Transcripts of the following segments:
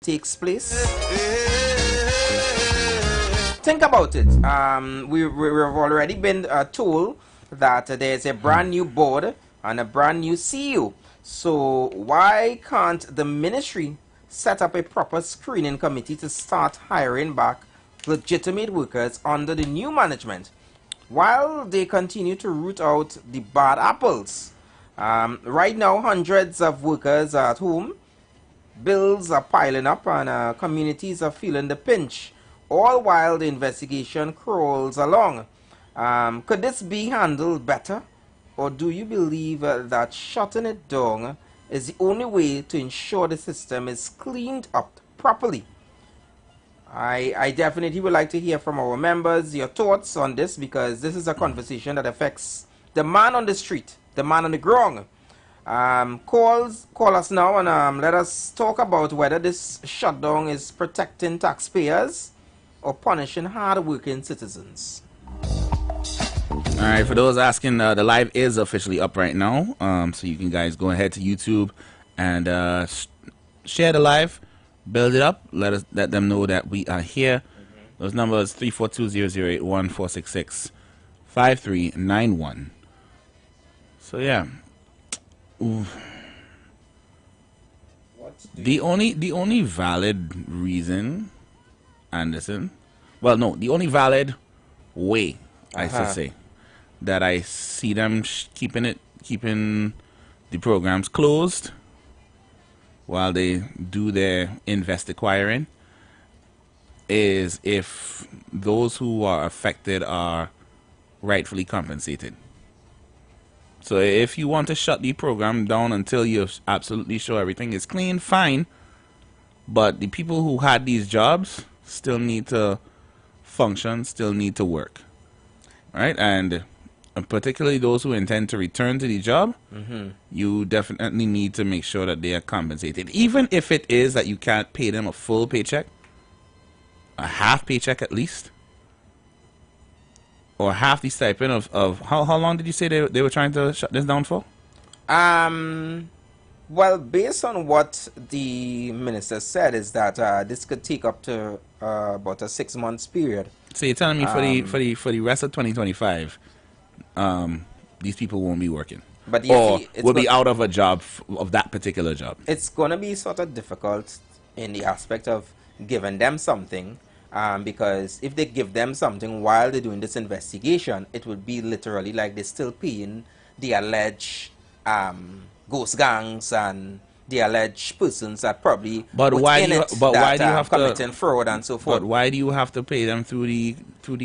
takes place. Think about it. We've already been told that there's a brand new board and a brand new CEO. So why can't the ministry set up a proper screening committee to start hiring back legitimate workers under the new management while they continue to root out the bad apples? Right now, hundreds of workers are at home. Bills are piling up and communities are feeling the pinch, all while the investigation crawls along. Could this be handled better? Or do you believe that shutting it down is the only way to ensure the system is cleaned up properly? I definitely would like to hear from our members your thoughts on this, because this is a conversation that affects the man on the street, the man on the ground. Call us now and let us talk about whether this shutdown is protecting taxpayers or punishing hard-working citizens. All right, for those asking, the live is officially up right now, so you can guys go ahead to YouTube and share the live, build it up, let them know that we are here. Those numbers 342-008-146-5391. So yeah. Ooh. The only valid reason, Anderson, well, no, the only valid way, I should say, that I see them keeping the programs closed while they do their invest acquiring is if those who are affected are rightfully compensated. So if you want to shut the program down until you're absolutely sure everything is clean, fine. But the people who had these jobs still need to function, still need to work. Right? And particularly those who intend to return to the job, you definitely need to make sure that they are compensated. Even if it is that you can't pay them a full paycheck, a half paycheck at least, or half the stipend of how long did you say they were trying to shut this down for? Well, based on what the minister said, is that this could take up to about a 6 months period. So you're telling me for the rest of 2025, these people won't be working, but or will be out of a job of that particular job? It's going to be sort of difficult in the aspect of giving them something. Because if they give them something while they're doing this investigation, it would be literally like they're still paying the alleged ghost gangs and the alleged persons that probably committing fraud and so forth. But why do you have to pay them through the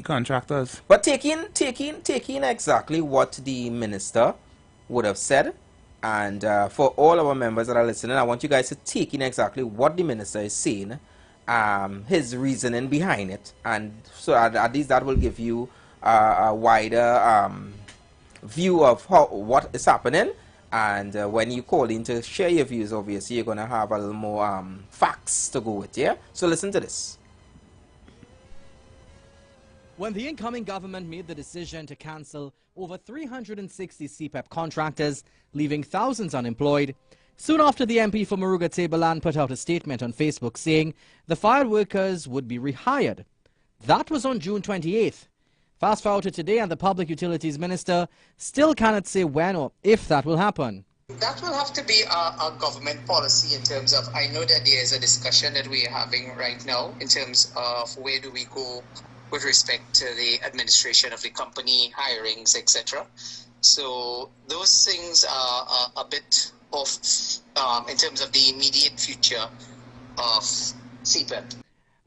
contractors? But taking exactly what the minister would have said, and for all our members that are listening, I want you guys to take in exactly what the minister is saying. His reasoning behind it, and so at least that will give you a wider view of what is happening. And when you call in to share your views, obviously you're going to have a little more facts to go with. Yeah, so listen to this. When the incoming government made the decision to cancel over 360 CPEP contractors, leaving thousands unemployed, soon after, the MP for Maruga Tabelland put out a statement on Facebook saying the fired workers would be rehired. That was on June 28th. Fast forward to today, and the Public Utilities Minister still cannot say when or if that will happen. That will have to be a government policy in terms of, I know that there is a discussion that we are having right now in terms of where do we go with respect to the administration of the company, hirings, etc. So those things are a bit off in terms of the immediate future of CPEP.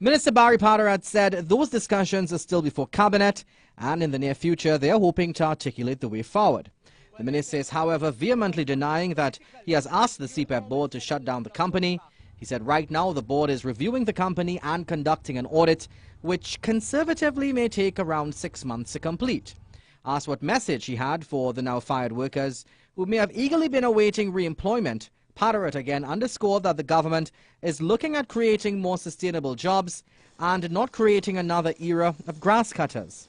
Minister Barry Potter had said those discussions are still before Cabinet, and in the near future they are hoping to articulate the way forward. The minister is, however, vehemently denying that he has asked the CPEP board to shut down the company. He said right now the board is reviewing the company and conducting an audit, which conservatively may take around 6 months to complete. Asked what message he had for the now fired workers who may have eagerly been awaiting re-employment, Paterett again underscored that the government is looking at creating more sustainable jobs and not creating another era of grass cutters.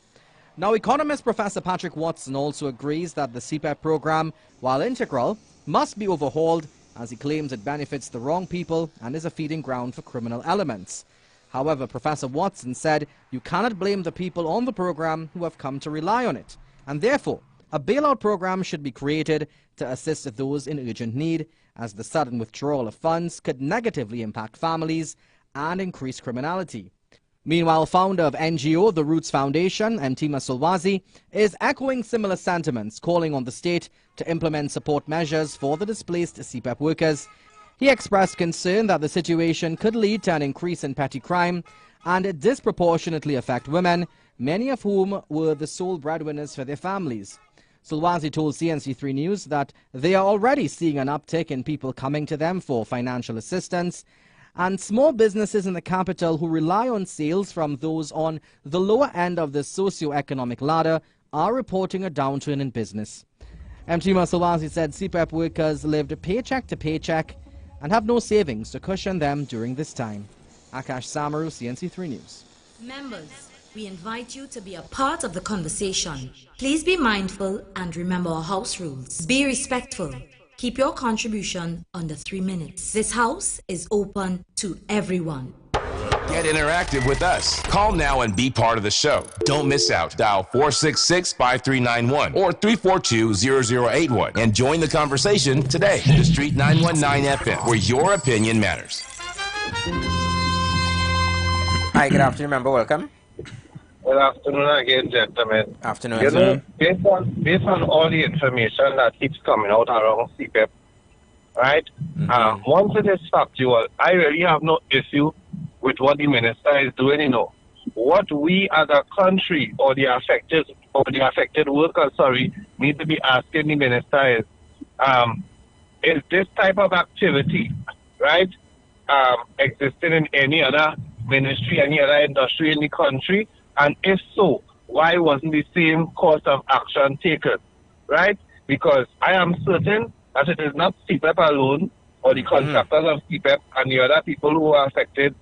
Now, economist Professor Patrick Watson also agrees that the CPEP program, while integral, must be overhauled as he claims it benefits the wrong people and is a feeding ground for criminal elements. However, Professor Watson said you cannot blame the people on the program who have come to rely on it, and therefore a bailout program should be created to assist those in urgent need, as the sudden withdrawal of funds could negatively impact families and increase criminality. Meanwhile, founder of NGO The Roots Foundation, Mtima Solwazi, is echoing similar sentiments, calling on the state to implement support measures for the displaced CPEP workers. He expressed concern that the situation could lead to an increase in petty crime and disproportionately affect women, many of whom were the sole breadwinners for their families. Solwazi told CNC3 News that they are already seeing an uptick in people coming to them for financial assistance, and small businesses in the capital who rely on sales from those on the lower end of the socio-economic ladder are reporting a downturn in business. Mtima Solwazi said CPEP workers lived paycheck to paycheck and have no savings to cushion them during this time. Akash Samaru, CNC3 News. Members, we invite you to be a part of the conversation. Please be mindful and remember our house rules. Be respectful. Keep your contribution under 3 minutes. This house is open to everyone. Get interactive with us. Call now and be part of the show. Don't miss out. Dial 466-5391 or 342-0081 and join the conversation today. The Street 919 FM, where your opinion matters. Hi, good afternoon, member. Welcome. Good afternoon again, gentlemen. Afternoon. You know, based on all the information that keeps coming out around CPEP, right? Once it is factual, I really have no issue with what the minister is doing. You know, what we as a country or the affected workers, need to be asking the minister is this type of activity, right, existing in any other ministry, any other industry in the country? And if so, why wasn't the same course of action taken, right? Because I am certain that it is not CPEP alone or the contractors of CPEP and the other people who are affected.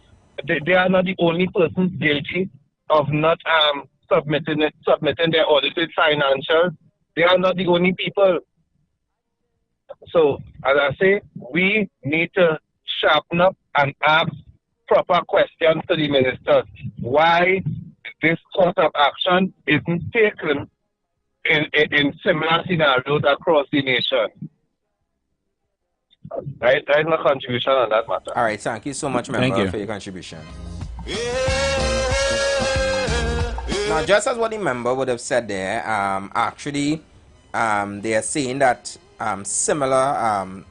They are not the only persons guilty of not submitting their audited financials. They are not the only people. So, as I say, we need to sharpen up and ask proper questions to the ministers. Why this course of action isn't taken in similar scenarios across the nation? Right? That is my contribution on that matter. All right, thank you so much, member, for your contribution. Now, just as what the member would have said there, actually, they are saying that similar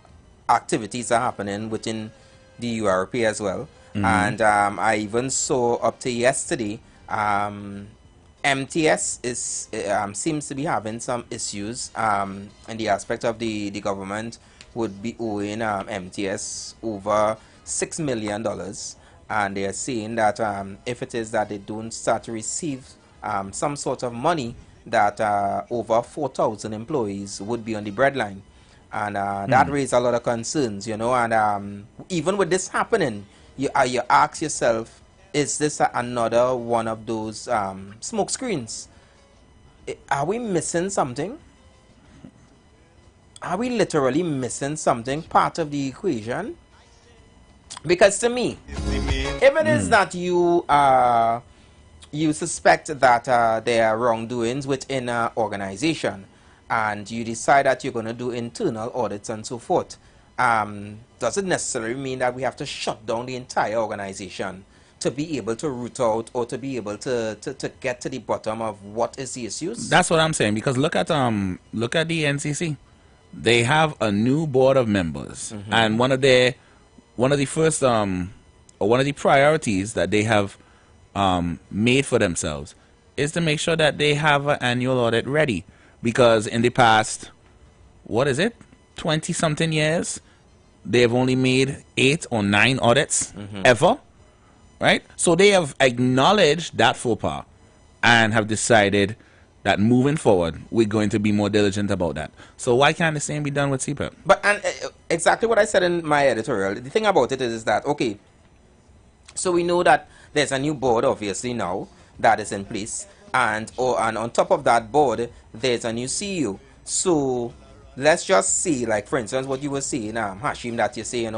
activities are happening within the URP as well. And I even saw up to yesterday, MTS seems to be having some issues in the aspect of the government would be owing MTS over $6 million, and they are saying that if it is that they don't start to receive some sort of money, that over 4,000 employees would be on the breadline, and that raised a lot of concerns, you know. And even with this happening, you ask yourself, is this another one of those smoke screens? Are we missing something? Are we literally missing something, part of the equation? Because to me, if it is that you suspect that there are wrongdoings within an organization, and you decide that you're going to do internal audits and so forth, doesn't necessarily mean that we have to shut down the entire organization to be able to root out or to be able to get to the bottom of what is the issues. That's what I'm saying, because look at the NCC. They have a new board of members, and one of the first or one of the priorities that they have made for themselves is to make sure that they have an annual audit ready, because in the past, 20-something years, they've only made 8 or 9 audits ever, right? So they have acknowledged that faux pas and have decided that moving forward, we're going to be more diligent about that. So why can't the same be done with CPEP? But exactly what I said in my editorial, the thing about it is that, okay, so we know that there's a new board, obviously, now that is in place, and on top of that board, there's a new CEO. So let's just see, like for instance, what you were saying, Hashim, that you say,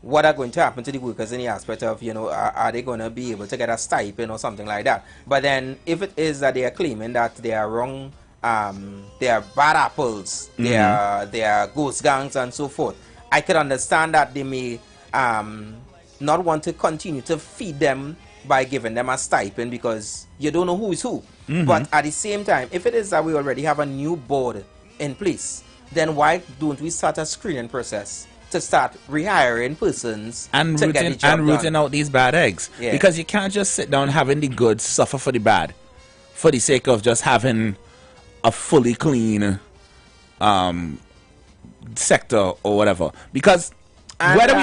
what are going to happen to the workers in the aspect of, are they going to be able to get a stipend or something like that? But then, if it is that they are claiming that they are wrong, they are bad apples, they are ghost gangs and so forth, I could understand that they may not want to continue to feed them by giving them a stipend because you don't know who is who. But at the same time, if it is that we already have a new board in place, then why don't we start a screening process to start rehiring persons and to get the job rooting done? out these bad eggs? Yeah. Because you can't just sit down having the good suffer for the bad for the sake of just having a fully clean sector or whatever. Because whether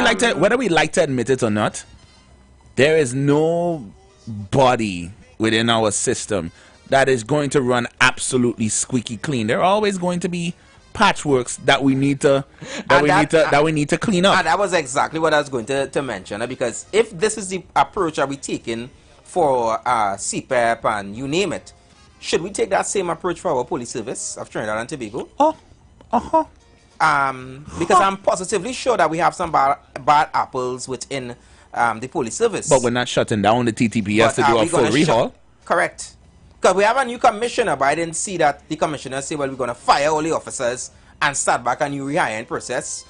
we like to admit it or not, there is no body within our system that is going to run absolutely squeaky clean. There are always going to be patchworks that we need to clean up. And that was exactly what I was going to mention, because if this is the approach that we're taking for CPEP and you name it, should we take that same approach for our police service of Trinidad and Tobago? Because I'm positively sure that we have some bad apples within the police service. But we're not shutting down the TTPS to do a full rehaul. Correct. Because we have a new commissioner, but I didn't see that the commissioner say, well, we're going to fire all the officers and start back a new rehiring process.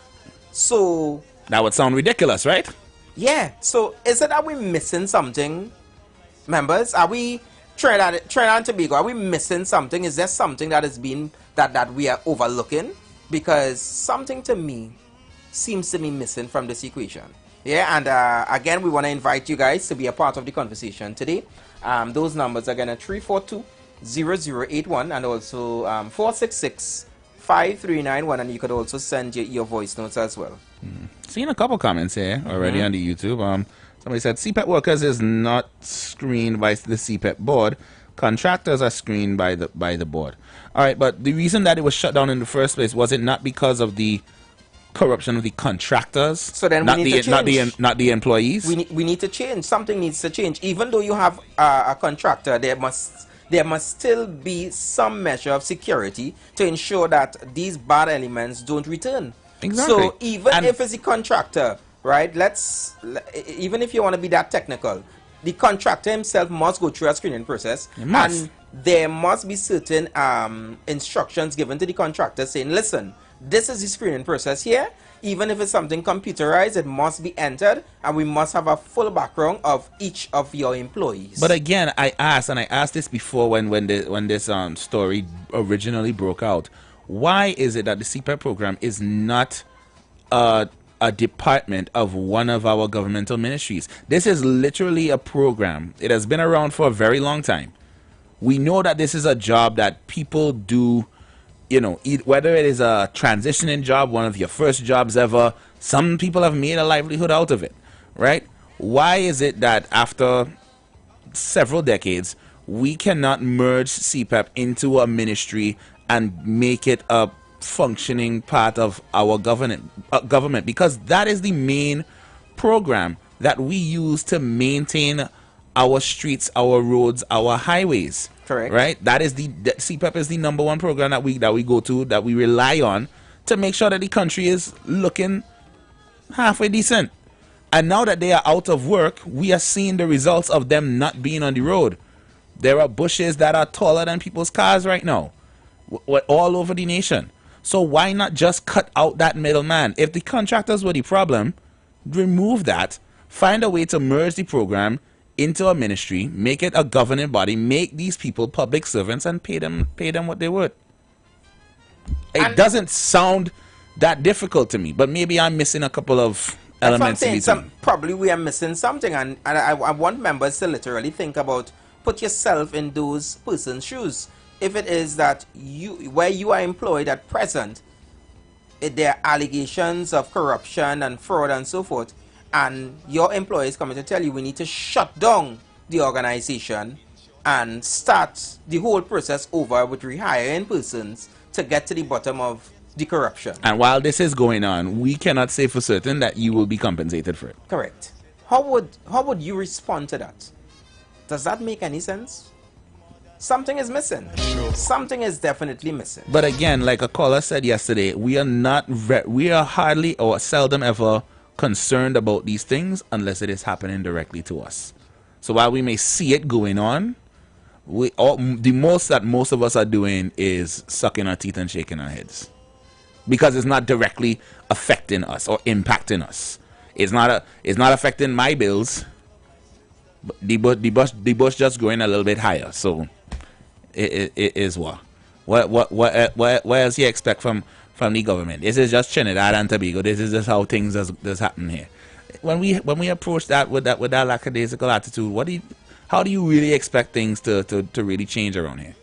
So that would sound ridiculous, right? Yeah. So is it that we're missing something, members? Are we Trinidad and Tobago? Are we missing something? Is there something that is being that we are overlooking? Because something to me seems to be missing from this equation. Yeah. And again, we want to invite you guys to be a part of the conversation today. Those numbers again are 342-0081 and also 466-5391, and you could also send your voice notes as well. Seen a couple comments here already on the YouTube. Somebody said CPEP workers is not screened by the CPEP board. Contractors are screened by the board. All right, but the reason that it was shut down in the first place, was it not because of the corruption of the contractors? So then we need to change. Not the employees. We need to change. Something needs to change. Even though you have a contractor, there must still be some measure of security to ensure that these bad elements don't return. Exactly. So even if it's a contractor, right? Even if you want to be that technical, the contractor himself must go through a screening process, and there must be certain instructions given to the contractor saying, listen, this is the screening process here. Even if it's something computerized, it must be entered, and we must have a full background of each of your employees. But again, I asked this before when this story originally broke out. Why is it that the CPEP program is not a department of one of our governmental ministries? This is literally a program. It has been around for a very long time. We know that this is a job that people do. Whether it is a transitioning job, one of your first jobs ever, some people have made a livelihood out of it, right? Why is it that after several decades, we cannot merge CPEP into a ministry and make it a functioning part of our government? Because that is the main program that we use to maintain our streets, our roads, our highways. Correct. Right? That is the CPEP is the #1 program that we go to, that we rely on to make sure that the country is looking halfway decent. And now that they are out of work, we are seeing the results of them not being on the road. There are bushes that are taller than people's cars right now, all over the nation. So why not just cut out that middleman? If the contractors were the problem, remove that, find a way to merge the program into a ministry, make it a governing body, make these people public servants, and pay them what they're worth. It doesn't sound that difficult to me, but maybe I'm missing a couple of elements in between. Probably we are missing something, and I want members to literally think about, put yourself in those persons' shoes. If it is that where you are employed at present, there are allegations of corruption and fraud and so forth, and your employer is coming to tell you we need to shut down the organization and start the whole process over with rehiring persons to get to the bottom of the corruption. And while this is going on, we cannot say for certain that you will be compensated for it. Correct. How would you respond to that? Does that make any sense? something is missing. Something is definitely missing. But again, like a caller said yesterday, we are hardly or seldom ever concerned about these things unless it is happening directly to us. So while we may see it going on, the most that most of us are doing is sucking our teeth and shaking our heads, because it's not directly affecting us or impacting us. It's not affecting my bills. But the bush just growing a little bit higher, so it is what else you expect from the government? This is just Trinidad and Tobago. This is just how things does happen here. When we approach that with that lackadaisical attitude, how do you really expect things to really change around here?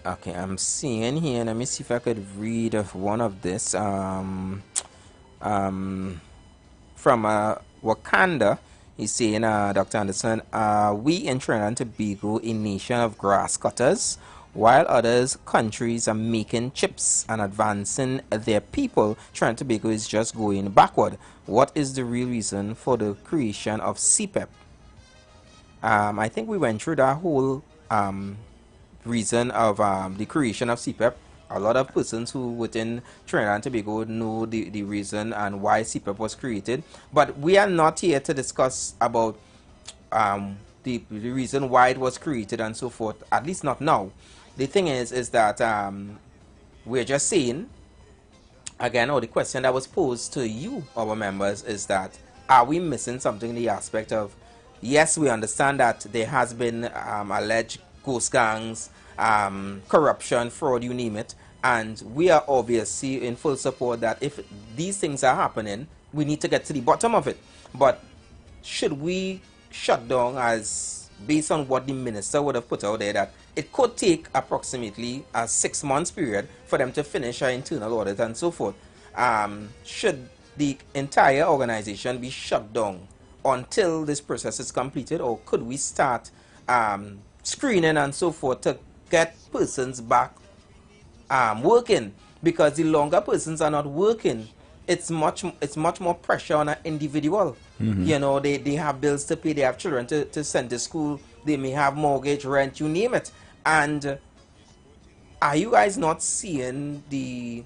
Okay, I'm seeing here. Let me see if I could read one of this. From Wakanda, he's saying, Dr. Anderson, we in Trinidad and Tobago a nation of grass cutters, while others countries are making chips and advancing their people. Trinidad and Tobago is just going backward. What is the real reason for the creation of CPEP? I think we went through that whole reason of the creation of CPEP. A lot of persons who within Trinidad and Tobago know the reason and why CPEP was created. But we are not here to discuss about the reason why it was created and so forth, at least not now. The thing is that we're just saying, again, or the question that was posed to you, our members, is that are we missing something in the aspect of, yes, we understand that there has been alleged ghost gangs, corruption, fraud, you name it, and we are obviously in full support that if these things are happening, we need to get to the bottom of it. But should we shut down, as based on what the minister would have put out there, that it could take approximately a 6 months period for them to finish our internal audit and so forth? Should the entire organization be shut down until this process is completed, or could we start screening and so forth to get persons back working? Because the longer persons are not working, it's much more pressure on an individual. You know, they have bills to pay, they have children to send to school, they may have mortgage, rent, you name it. And are you guys not seeing the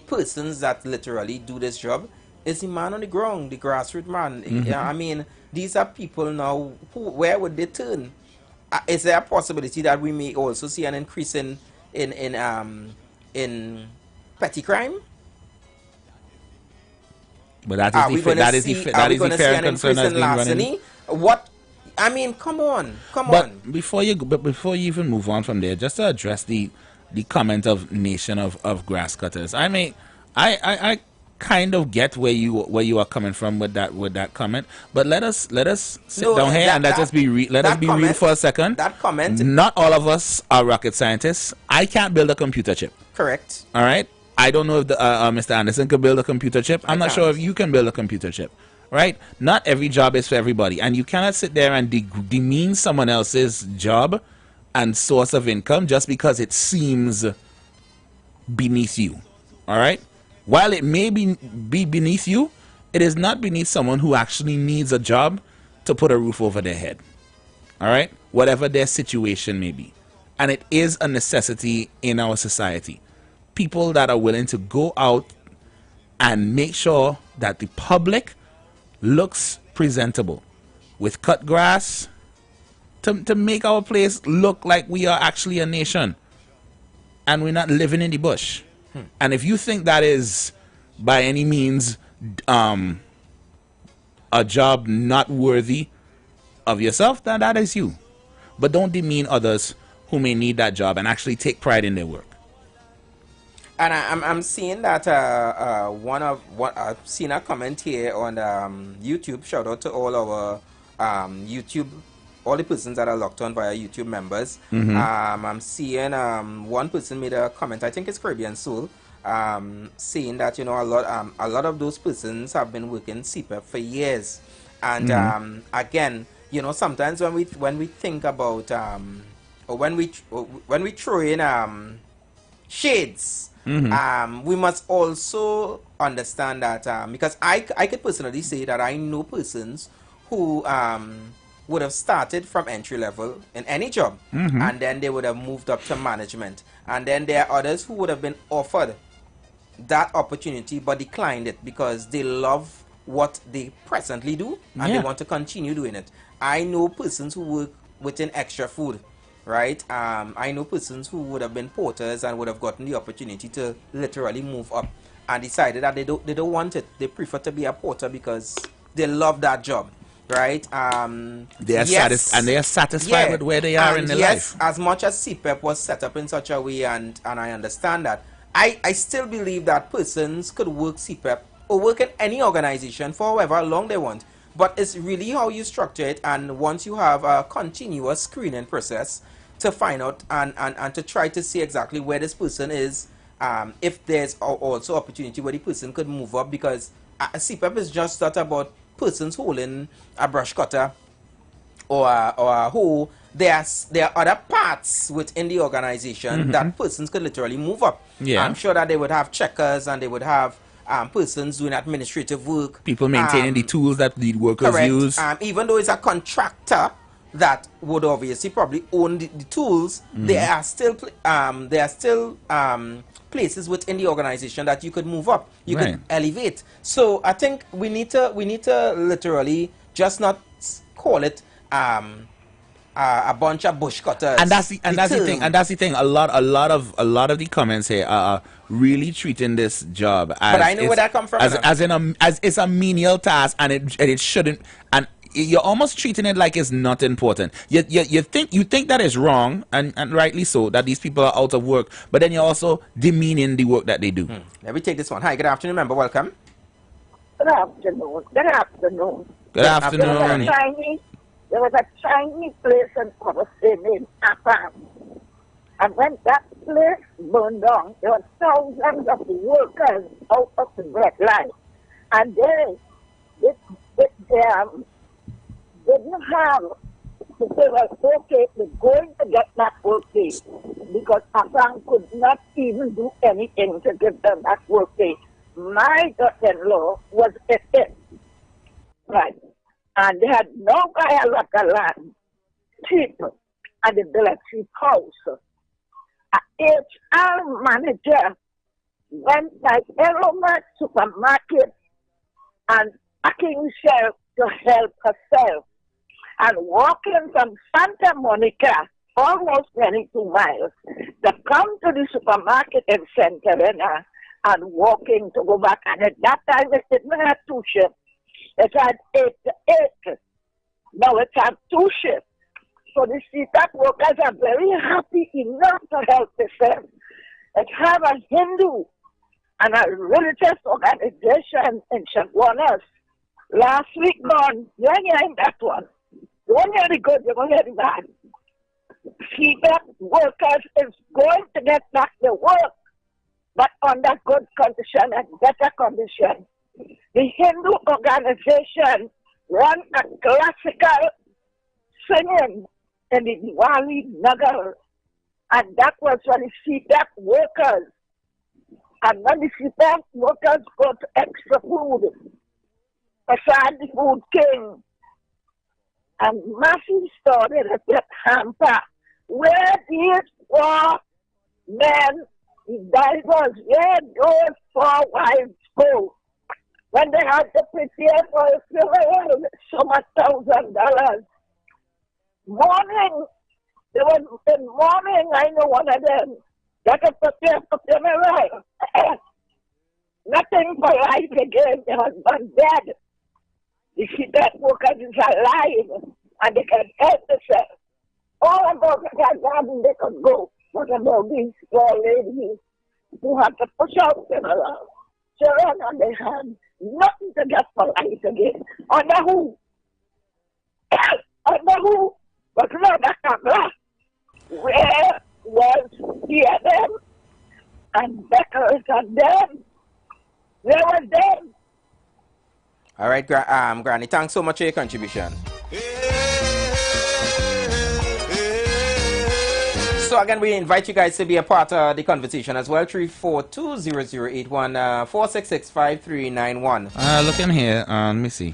persons that literally do this job? Is the man on the ground, the grassroots man. I mean, these are people now where would they turn? Is there a possibility that we may also see an increase in petty crime? But that is the fair and concern that's being running. What? I mean, come on. But before you even move on from there, just to address the comment of nation of grass cutters, I kind of get where you are coming from with that comment, but let us sit down here and let us be real for a second. That comment. Not all of us are rocket scientists. I can't build a computer chip. Correct. All right. I don't know if Mr. Anderson could build a computer chip. I'm not sure if you can build a computer chip. Right? Not every job is for everybody, and you cannot sit there and demean someone else's job and source of income just because it seems beneath you. All right? While it may be beneath you, it is not beneath someone who actually needs a job to put a roof over their head. All right? Whatever their situation may be. And it is a necessity in our society. People that are willing to go out and make sure that the public looks presentable with cut grass to make our place look like we are actually a nation and we're not living in the bush. And if you think that is by any means a job not worthy of yourself, then that is you. But don't demean others who may need that job and actually take pride in their work. And I'm seeing that I've seen a comment here on YouTube. Shout out to all our YouTube, all the persons that are locked on via YouTube members. I'm seeing one person made a comment. I think it's Caribbean Soul, saying that, you know, a lot of those persons have been working CPEP for years. And again, you know, sometimes when we think about or when we throw in shades. We must also understand that because I could personally say that I know persons who would have started from entry level in any job, and then they would have moved up to management. And then there are others who would have been offered that opportunity but declined it because they love what they presently do and they want to continue doing it. I know persons who work within extra food, right? I know persons who would have been porters and would have gotten the opportunity to literally move up and decided that they don't want it. They prefer to be a porter because they love that job, right? They are satisfied with where they are in their life. As much as CPEP was set up in such a way, and I understand that, I still believe that persons could work CPEP or work in any organization for however long they want. But it's really how you structure it, and once you have a continuous screening process to find out and to try to see exactly where this person is, if there's also opportunity where the person could move up, because CPEP is just not about persons holding a brush cutter or a hoe. There are other parts within the organization that persons could literally move up. I'm sure that they would have checkers and they would have persons doing administrative work. People maintaining the tools that the workers use. Even though it's a contractor that would obviously probably own the tools, there are still places within the organization that you could move up. You could elevate. So I think we need to literally just not call it a bunch of bush cutters. And that's the thing. A lot of the comments here are really treating this job as, but I know where that come from, as it's a menial task, and it shouldn't, and you're almost treating it like it's not important. You think that is wrong, and rightly so, that these people are out of work, but then you're also demeaning the work that they do. Let me take this one. Hi, good afternoon, member. Welcome. Good afternoon. Good afternoon. Good afternoon. There was a Chinese place in our city named Assam. And when that place burned down, there were thousands of workers out of the bread line. And they didn't have, they were okay, they're going to get that work day because Assam could not even do anything to give them that work day. My daughter-in-law was it. Right. And they had no buy a lot of land, cheap, and they built a cheap house. A HR manager went like Elomax supermarket and packing shelf to help herself. And walking from Santa Monica, almost 22 miles, to come to the supermarket in Santa Elena and walking to go back. And at that time, it didn't have two shifts. It had 8 to 8. Now it had 2 shifts. So the CPAP workers are very happy enough to help themselves. It have a Hindu and a religious organization in Chaguanas. Last week gone, you ain't hearing that one. You won't hear the good, you're going to hear the bad. CPAP workers is going to get back to work, but under good condition and better condition. The Hindu organization run a classical singing in the Diwali Nagar, and that was for the CPAP workers. And when the CPAP workers got extra food, aside the food king, and massive started at that hamper, where these 4 men, the divers, where those 4 wives go. When they had to prepare for a funeral, so much $1,000. Morning, there was in morning, I know one of them, that to prepare for funeral. Nothing for life again, the husband dead. The CPAP workers is alive, and they can help themselves. All about that garden they can go. What about these 4 ladies who have to push out funeral? Children on their hands. Nothing to get for life again. Under who? Under who? But not that camera. Where was them and Beckers and them? Where was them? All right, Granny, thanks so much for your contribution. So again, we invite you guys to be a part of the conversation as well. 342-0081, 466-5391. Look in here. Let me see.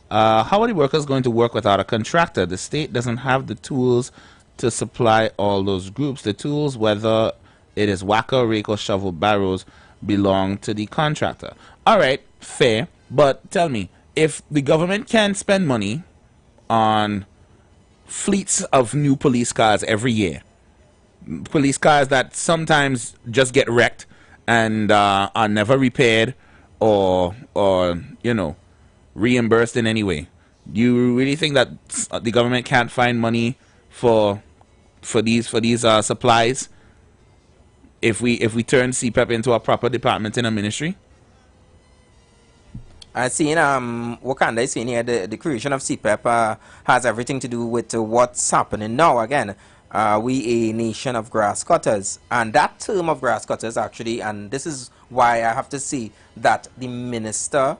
How are the workers going to work without a contractor? The state doesn't have the tools to supply all those groups. The tools, whether it is whacker, rake, or shovel barrows, belong to the contractor. All right, fair. But tell me, if the government can spend money on fleets of new police cars every year, police cars that sometimes just get wrecked and are never repaired or you know, reimbursed in any way, do you really think that the government can't find money for these supplies if we turn CPEP into a proper department in a ministry? I seen Wakanda is saying here the creation of CPEP has everything to do with what's happening now. Again, we a nation of grass cutters, and that term of grass cutters actually, and this is why I have to say that the minister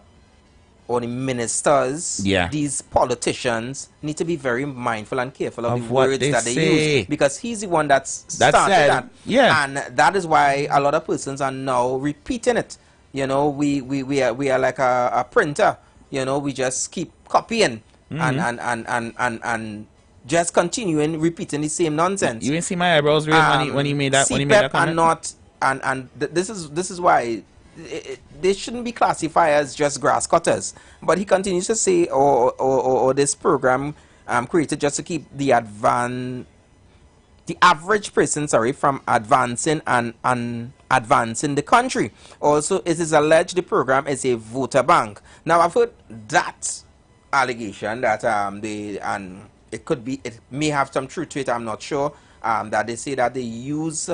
or the ministers, these politicians, need to be very mindful and careful of the words that they use, because he's the one that's started that. And that is why a lot of persons are now repeating it. You know, we are like a printer. You know, we just keep copying and just continuing repeating the same nonsense. You didn't see my eyebrows raised when he made that comment? This is why they shouldn't be classified as just grass cutters. But he continues to say, or this program created just to keep the average person, from advancing and advancing the country. Also, it is alleged the program is a voter bank. Now, I've heard that allegation that it may have some truth to it. I'm not sure. That they say that they use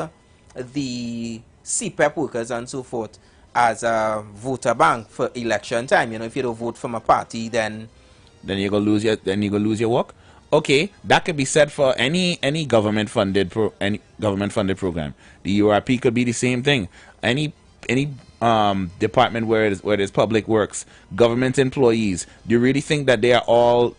the CPEP workers and so forth as a voter bank for election time. You know, if you don't vote from a party, then you're gonna lose your work. Okay, that could be said for any government funded program. The URP could be the same thing. Any department where there's public works, government employees. Do you really think that they all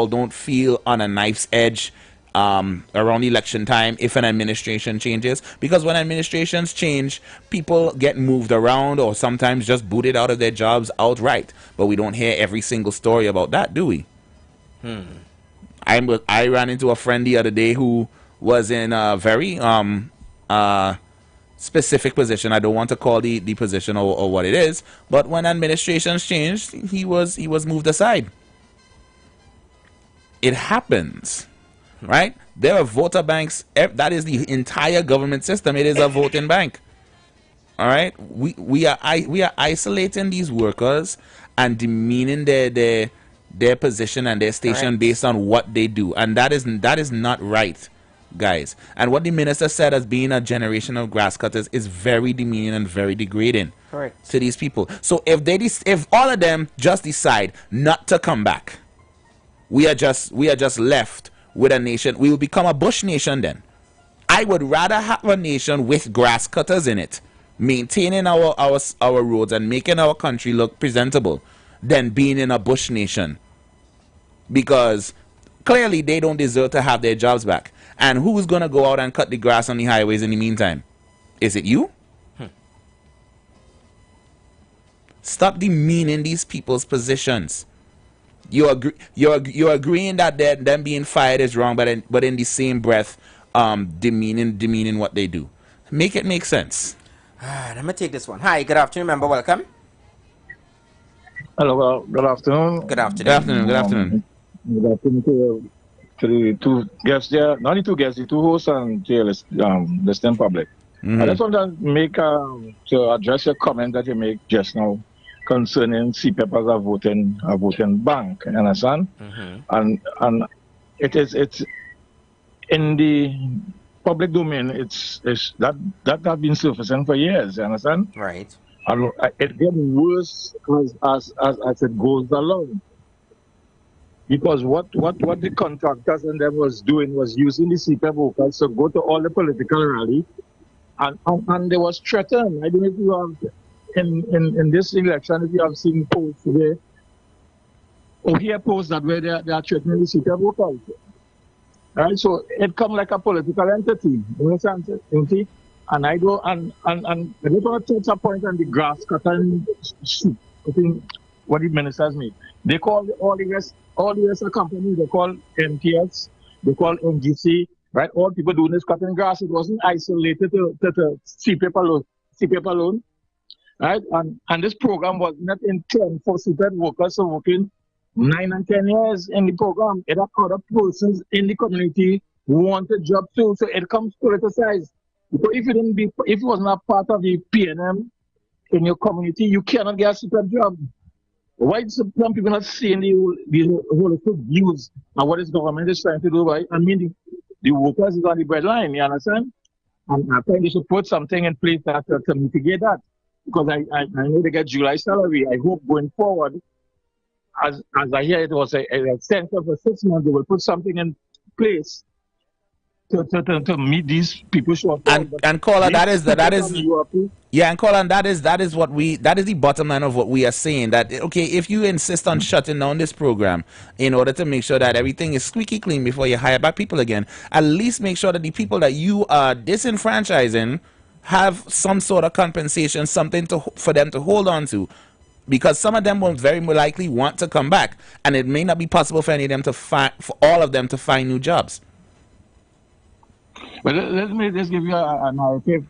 don't feel on a knife's edge around election time if an administration changes? Because when administrations change, people get moved around or sometimes just booted out of their jobs outright. But we don't hear every single story about that, do we? I ran into a friend the other day who was in a very specific position. I don't want to call the position or what it is, but when administrations changed, he was moved aside. It happens, right? There are voter banks. That is the entire government system. It is a voting bank. All right, we are isolating these workers and demeaning their position and their station based on what they do, and that is not right, guys. And what the minister said as being a generation of grass cutters is very demeaning and very degrading to these people. So if all of them just decide not to come back, we are just left with a nation. We will become a bush nation then. I would rather have a nation with grass cutters in it, maintaining our roads and making our country look presentable, than being in a bush nation, because clearly they don't deserve to have their jobs back. And who's going to go out and cut the grass on the highways in the meantime? Is it you? Stop demeaning these people's positions. You're agreeing that them being fired is wrong, but in the same breath, demeaning what they do. Make it make sense. Let me take this one. Hi, good afternoon, member. Welcome. Hello, good afternoon. Good afternoon. Good afternoon to the two guests there. Not the two guests, the two hosts and the listening public. I just want to make to address your comment that you make just now concerning CPEP as a voting bank. You understand? And it's in the public domain. It's that have been surfacing for years. You understand? Right. And it gets worse as it goes along. Because what the contractors and them was doing was using the CPEP workers to go to all the political rally, and they was threatened. I don't know if you have in this election, if you have seen posts where, or hear posts that where they are threatening the CPEP workers. Right? So it come like a political entity. You understand? And I go and I just want to touch a point on the grass cutting. I think what the ministers make. They call all the rest of companies, they call MTS, they call NGC, right? All people doing this cutting grass. It wasn't isolated to CPEP alone, right? And this program was not intended for CPEP workers who working 9 and 10 years in the program. It had other persons in the community who want a job too. So it comes politicized. Because if it was not part of the PNM in your community, you cannot get a super job. Why some people not seeing the holistic views and what this government is trying to do, right? I mean, the workers is on the breadline, you understand? And I think they should put something in place to mitigate that. Because I know they get July salary. I hope going forward, as I hear it was a extension for 6 months, they will put something in place to meet these people short. And caller, that is yeah, and caller, that is the bottom line of what we are saying. That okay, if you insist on shutting down this program in order to make sure that everything is squeaky clean before you hire back people again, at least make sure that the people that you are disenfranchising have some sort of compensation, something for them to hold on to. Because some of them will very likely want to come back, and it may not be possible for any of them for all of them to find new jobs. But let me just give you a narrative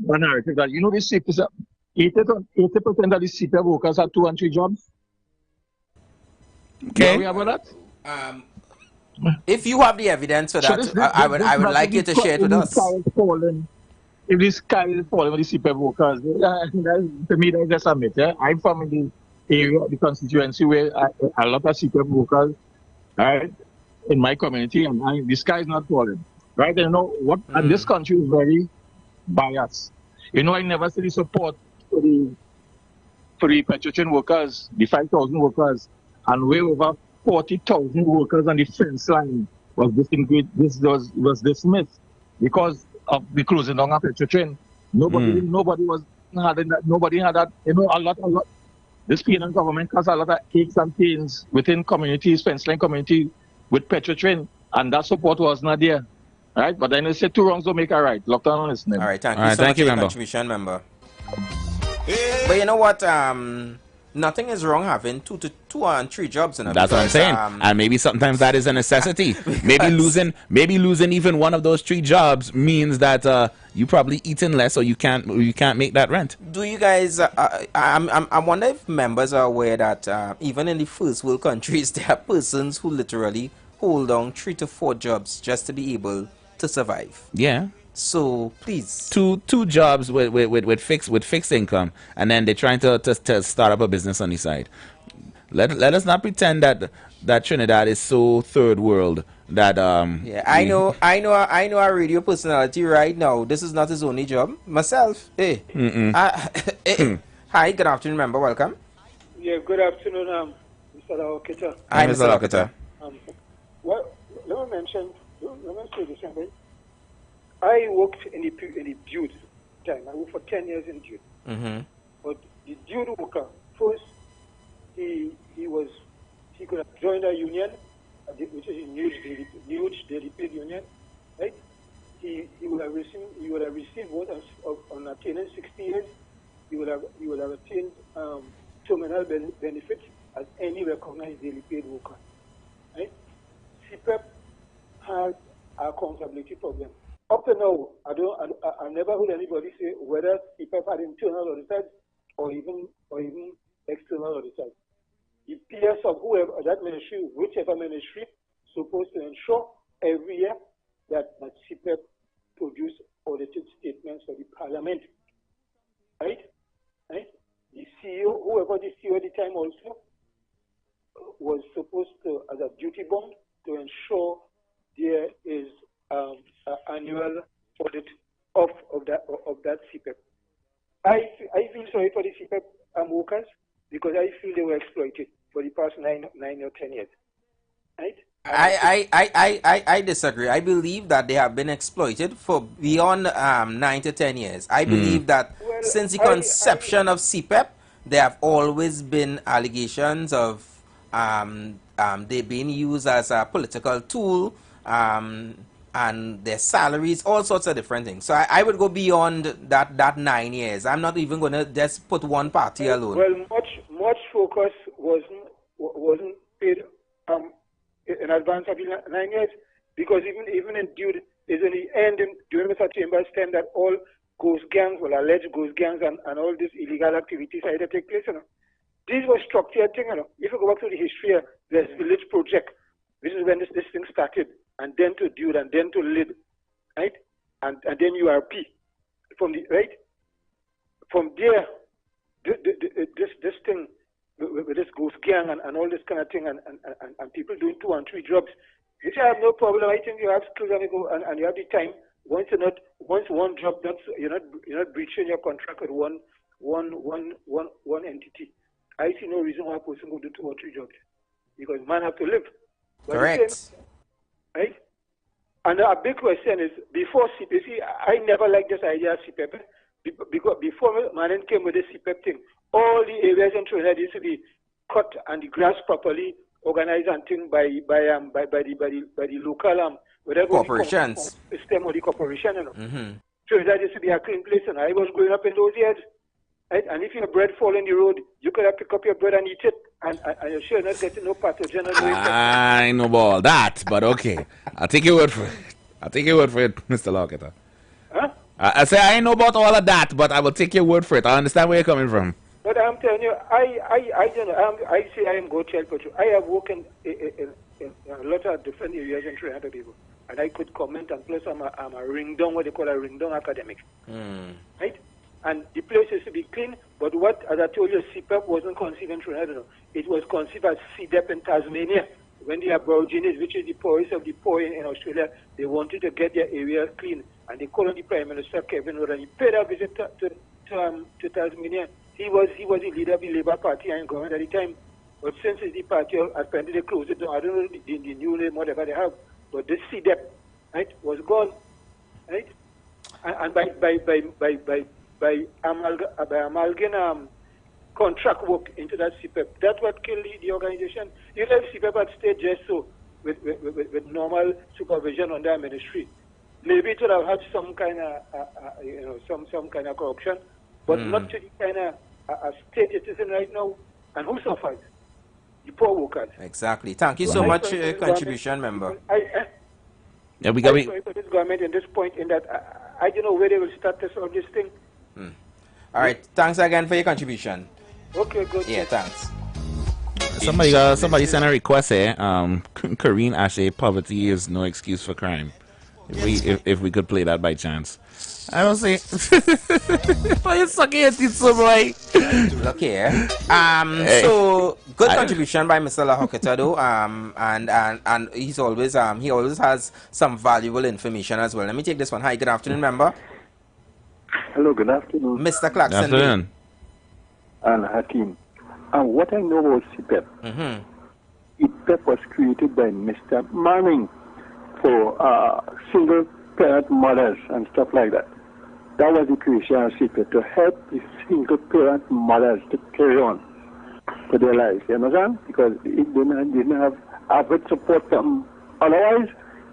that you know this 80% of the CPEP workers have 2 and 3 jobs. Okay. Are we about that? If you have the evidence for that, so I would like you to share it with us. If this sky is falling with the CPEP workers, to me that's just a myth. Yeah? I'm from the area, the constituency where a lot of CPEP workers, right, in my community, and the sky is not falling. Right, you know what? And this country is very biased. You know, I never see the support for the petroleum workers, the 5,000 workers, and way over 40,000 workers on the fence line was dismissed because of the closing down of petroleum. Nobody had that. You know, a lot. This PNM government caused a lot of aches and pains within communities, fence line community with petroleum, and that support was not there. Right, but then they say 2 wrongs don't make a right. Lockdown on listening. All right, thank you so much for your contribution, member. But you know what? Nothing is wrong having 2 and 3 jobs in a That's what I'm saying. And maybe sometimes that is a necessity. maybe losing even one of those 3 jobs means that you probably eating less, or you can't make that rent. Do you guys? I wonder if members are aware that even in the first world countries, there are persons who literally hold on 3 to 4 jobs just to be able to survive. Yeah. So please, two jobs with fixed income, and then they're trying to start up a business on the side. Let us not pretend that Trinidad is so third world that yeah, I know a radio personality right now. This is not his only job. Myself, hey. Hi, good afternoon, member. Welcome. Yeah, good afternoon, Mr. Okita. Hi, Mr. Okita. Well, let me say this thing. I worked in the dude time. I worked for 10 years in dude. But the dude worker, first, he could have joined a union, which is a huge daily paid union, right? He would have received what on attaining 60 years. He would have attained terminal benefits as any recognized daily paid worker, right? CPEP has a accountability problem. Up to now, I've never heard anybody say whether CPEP had internal auditors or even external auditors. The PS of whoever that ministry, whichever ministry, supposed to ensure every year that CPEP produce audited statements for the parliament. Right? The CEO, whoever the CEO at the time also, was supposed to, as a duty bound, to ensure there is an annual audit of that CPEP. I feel sorry for the CPEP workers because I feel they were exploited for the past 9 or 10 years. Right? I disagree. I believe that they have been exploited for beyond 9 to 10 years. I believe that since the conception of CPEP, there have always been allegations of they being used as a political tool, and their salaries, all sorts of different things. So I would go beyond that 9 years. I'm not even going to just put one party alone. Well, much focus wasn't paid in advance of 9 years, because even in due is in the end during Mr. Chambers' time that all ghost gangs, well, alleged ghost gangs and all these illegal activities had to take place. These were structured things. If you go back to the history of this village project, this is when this thing started, and then to Dude, and then to Lid, right? And then URP. From there, this thing with this ghost gang and all this kind of thing, and people doing 2 and 3 jobs. You say I have no problem. I think you have skills and you have the time. Once one job, you're not breaching your contract with one entity. I see no reason why a person go do 2 or 3 jobs, because man have to live. Correct. Right? And a big question is, before CPEP, you see, I never liked this idea of CPEP, because before Manin came with the CPEP thing, all the areas in Trinidad used to be cut and the grass properly organized and thing by the local whatever corporations. System or the corporation. Trinidad used to be a clean place, and I was growing up in those years. Right? And if your bread fall in the road, you could have pick up your bread and eat it, and you're sure not getting no pathogen. I know about all that, but okay. I'll take your word for it. Mr. Lockett. Huh? I say I know about all of that, but I will take your word for it. I understand where you're coming from. But I'm telling you, I don't know. I say I am go child patrol. I have worked in a lot of different areas in Trinidad, people, and I could comment. And plus, I'm a ring down, what they call a ring down academic, right? And the place used to be clean, but what, as I told you, CPEP wasn't conceived in Trinidad. It was conceived as CDEP in Tasmania. When the Aborigines, which is the poorest of the poor in Australia, they wanted to get their area clean, and they called on the Prime Minister Kevin Rudd, and he paid a visit to Tasmania. He was the leader of the Labour Party and government at the time. But since it's the party, apparently they closed it down. I don't know the new name, whatever they have. But this CDEP, right, was gone, right? And by amalgam contract work into that CPEP, that's what killed the organization. You know, if CPEP had stayed just so with normal supervision under a ministry, maybe it would have had some kind of some kind of corruption, but not to the kind of state it is in right now. And who suffers? The poor workers. Exactly. Thank you so much for your contribution, member. Yeah, we got for this government in this point, in that I don't know where they will start this on this thing. All right. Thanks again for your contribution. Okay, good. Yeah, thanks. Somebody sent a request here. Kareen Ashe, poverty is no excuse for crime. If we could play that by chance. I don't say. Why you sucking your teeth so boy? Look here. So good contribution by Mr. Lahoketa though. And he's always he always has some valuable information as well. Let me take this one. Hi, good afternoon, member. Hello, good afternoon. Mr. Clarkson. Good afternoon. And Hakeem. What I know about CPEP, CPEP was created by Mr. Manning for single parent mothers and stuff like that. That was the creation of CPEP, to help the single parent mothers to carry on for their lives. You understand? Because it didn't have average support. Otherwise,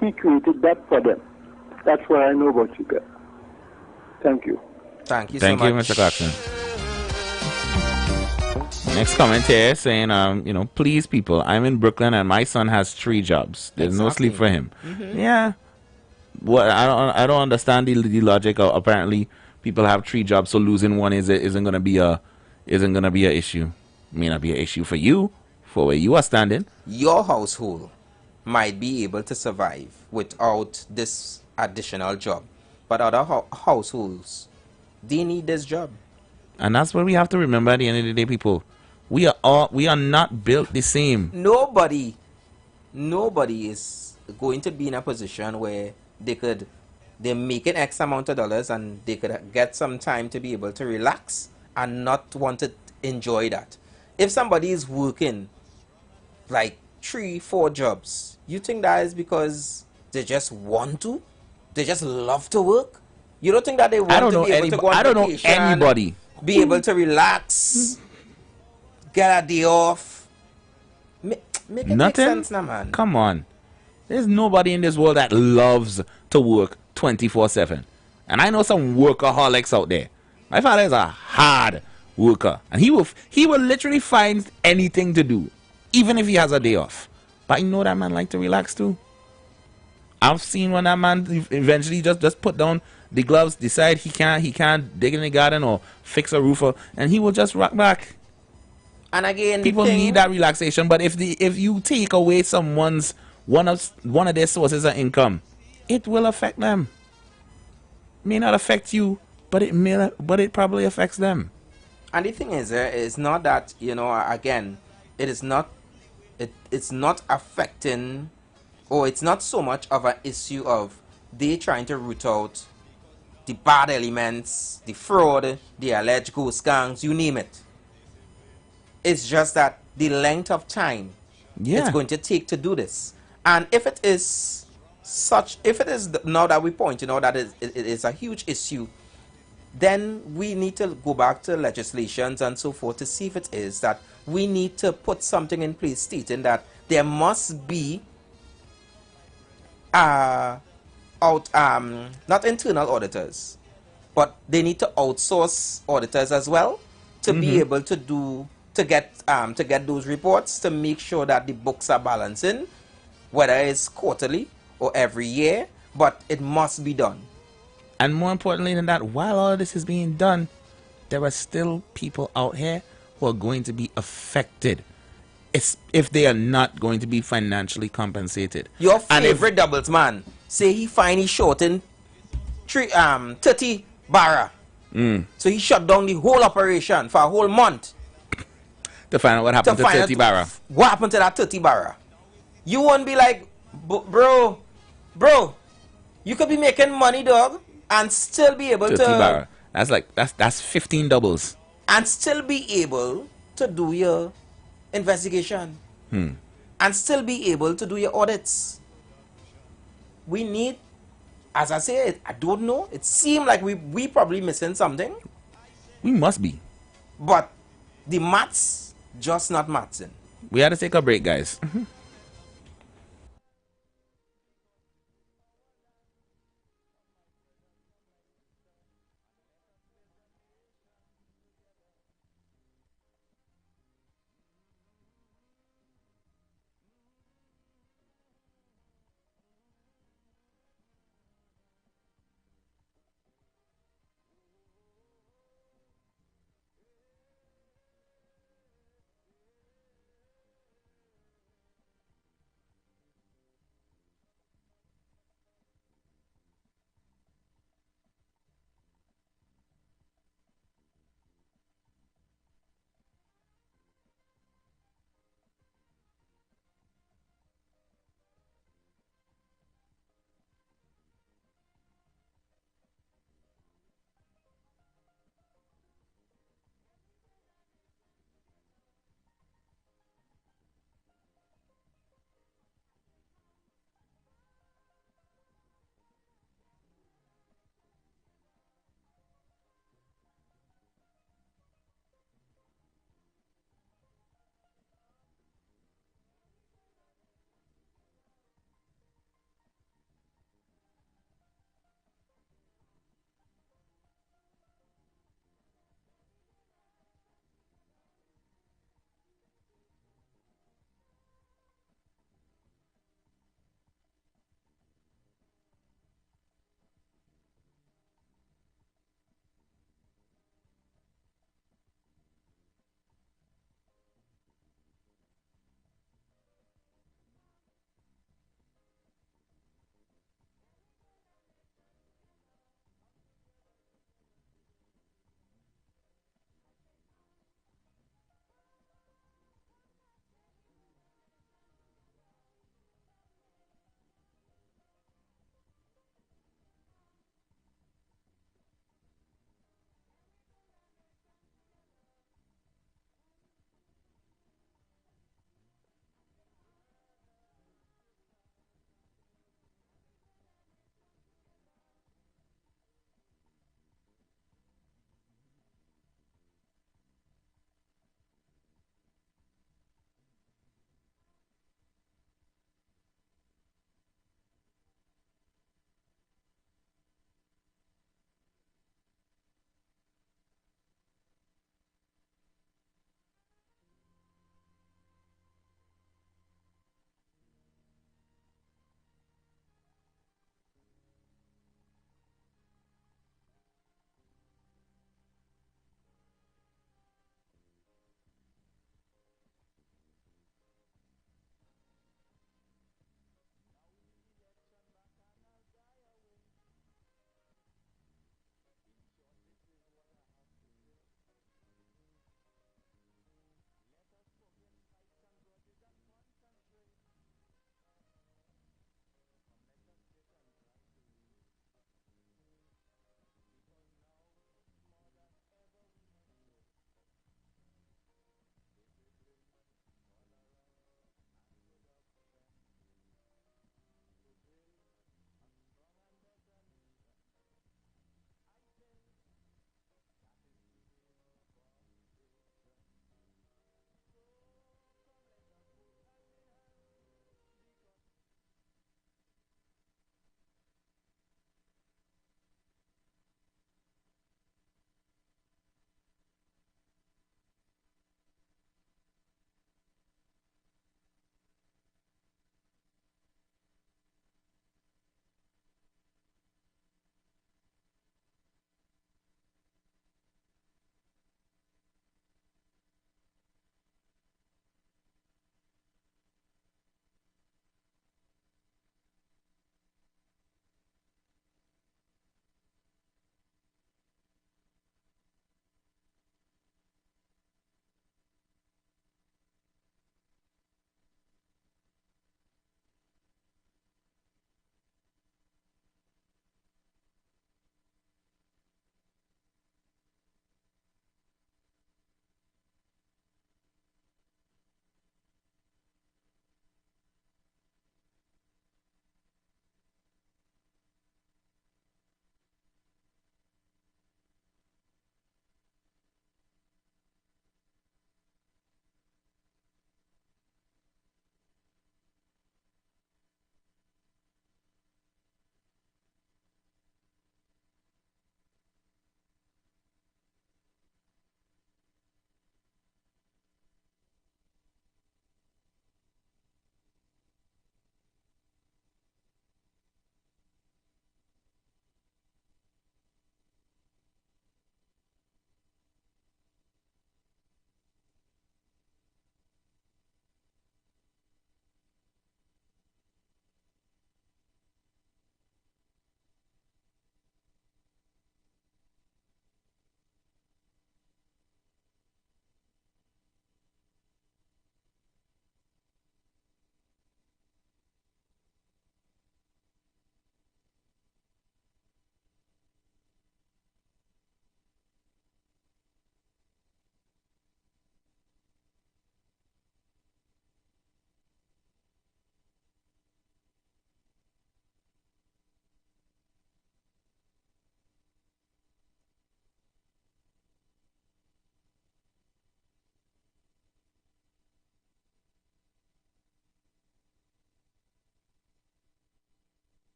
he created that for them. That's what I know about CPEP. Thank you. Thank you so much. Thank you, Mr. Clarkson. Next comment here saying, please people, I'm in Brooklyn and my son has 3 jobs. There's no sleep for him. Yeah. Well, I don't understand the logic of, apparently people have 3 jobs, so losing one isn't gonna be a issue. May not be an issue for you, for where you are standing. Your household might be able to survive without this additional job, but other households, they need this job. And that's what we have to remember at the end of the day, people. We are not built the same. Nobody is going to be in a position where they're making X amount of dollars and they could get some time to be able to relax and not want to enjoy that. If somebody is working like 3-4 jobs, you think that is because they just want to? They just love to work? You don't think that they want to be able to go on vacation? I don't know anybody. Be able to relax, get a day off. Make it make sense now, man. Come on. There's nobody in this world that loves to work 24/7. And I know some workaholics out there. My father is a hard worker, and he will literally find anything to do, even if he has a day off. But I know that man like to relax too. I've seen when that man eventually just put down the gloves, decide he can't dig in the garden or fix a roof, and he will just rock back. And again, people need that relaxation. But if you take away someone's one of their sources of income, it will affect them. May not affect you, but it probably affects them. And the thing is, it's not that, again, it's not affecting, or it's not so much of an issue of they trying to root out the bad elements, the fraud, the alleged ghost gangs, you name it. It's just that the length of time it's going to take to do this. And if it is now that we point, that it is a huge issue, then we need to go back to legislations and so forth to see if it is that we need to put something in place stating that there must be not internal auditors, but they need to outsource auditors as well to be able to get those reports to make sure that the books are balancing, whether it's quarterly or every year, but it must be done. And more importantly than that, while all of this is being done, there are still people out here who are going to be affected if they are not going to be financially compensated. Your favorite doubles man say he find he short in 30 barra. So he shut down the whole operation for a whole month to find out what happened to 30 barra. What happened to that 30 barra? You won't be like, bro, you could be making money, dog, and still be able 30 to barra. That's 15 doubles. And still be able to do your investigation. And still be able to do your audits. We need, as I say, I don't know. It seems like we probably missing something. We must be. But the maths just not mathsing. We had to take a break, guys.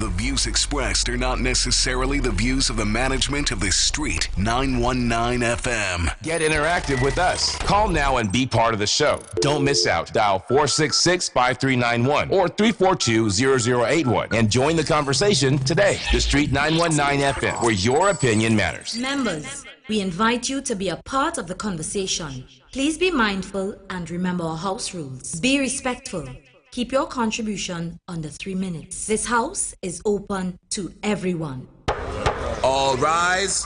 The views expressed are not necessarily the views of the management of The Street 919 FM. Get interactive with us. Call now and be part of the show. Don't miss out. Dial 466-5391 or 342-0081 and join the conversation today. The Street 919 FM, where your opinion matters. Members, we invite you to be a part of the conversation. Please be mindful and remember our house rules. Be respectful. Keep your contribution under 3 minutes. This house is open to everyone. All rise.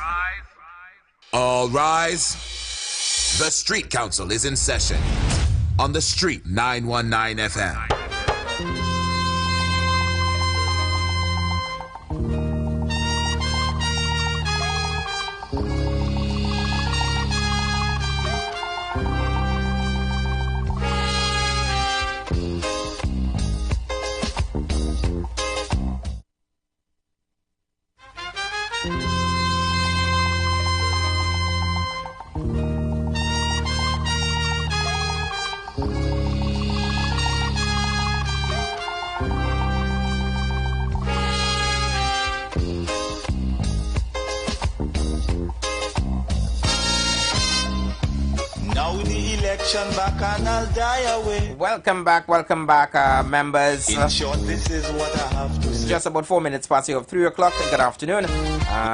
All rise. The Street Council is in session on the Street 919 FM. Back and I'll die away. Welcome back, members. In short, this is what I have to say. Just about 4 minutes past the 3 o'clock. Good afternoon.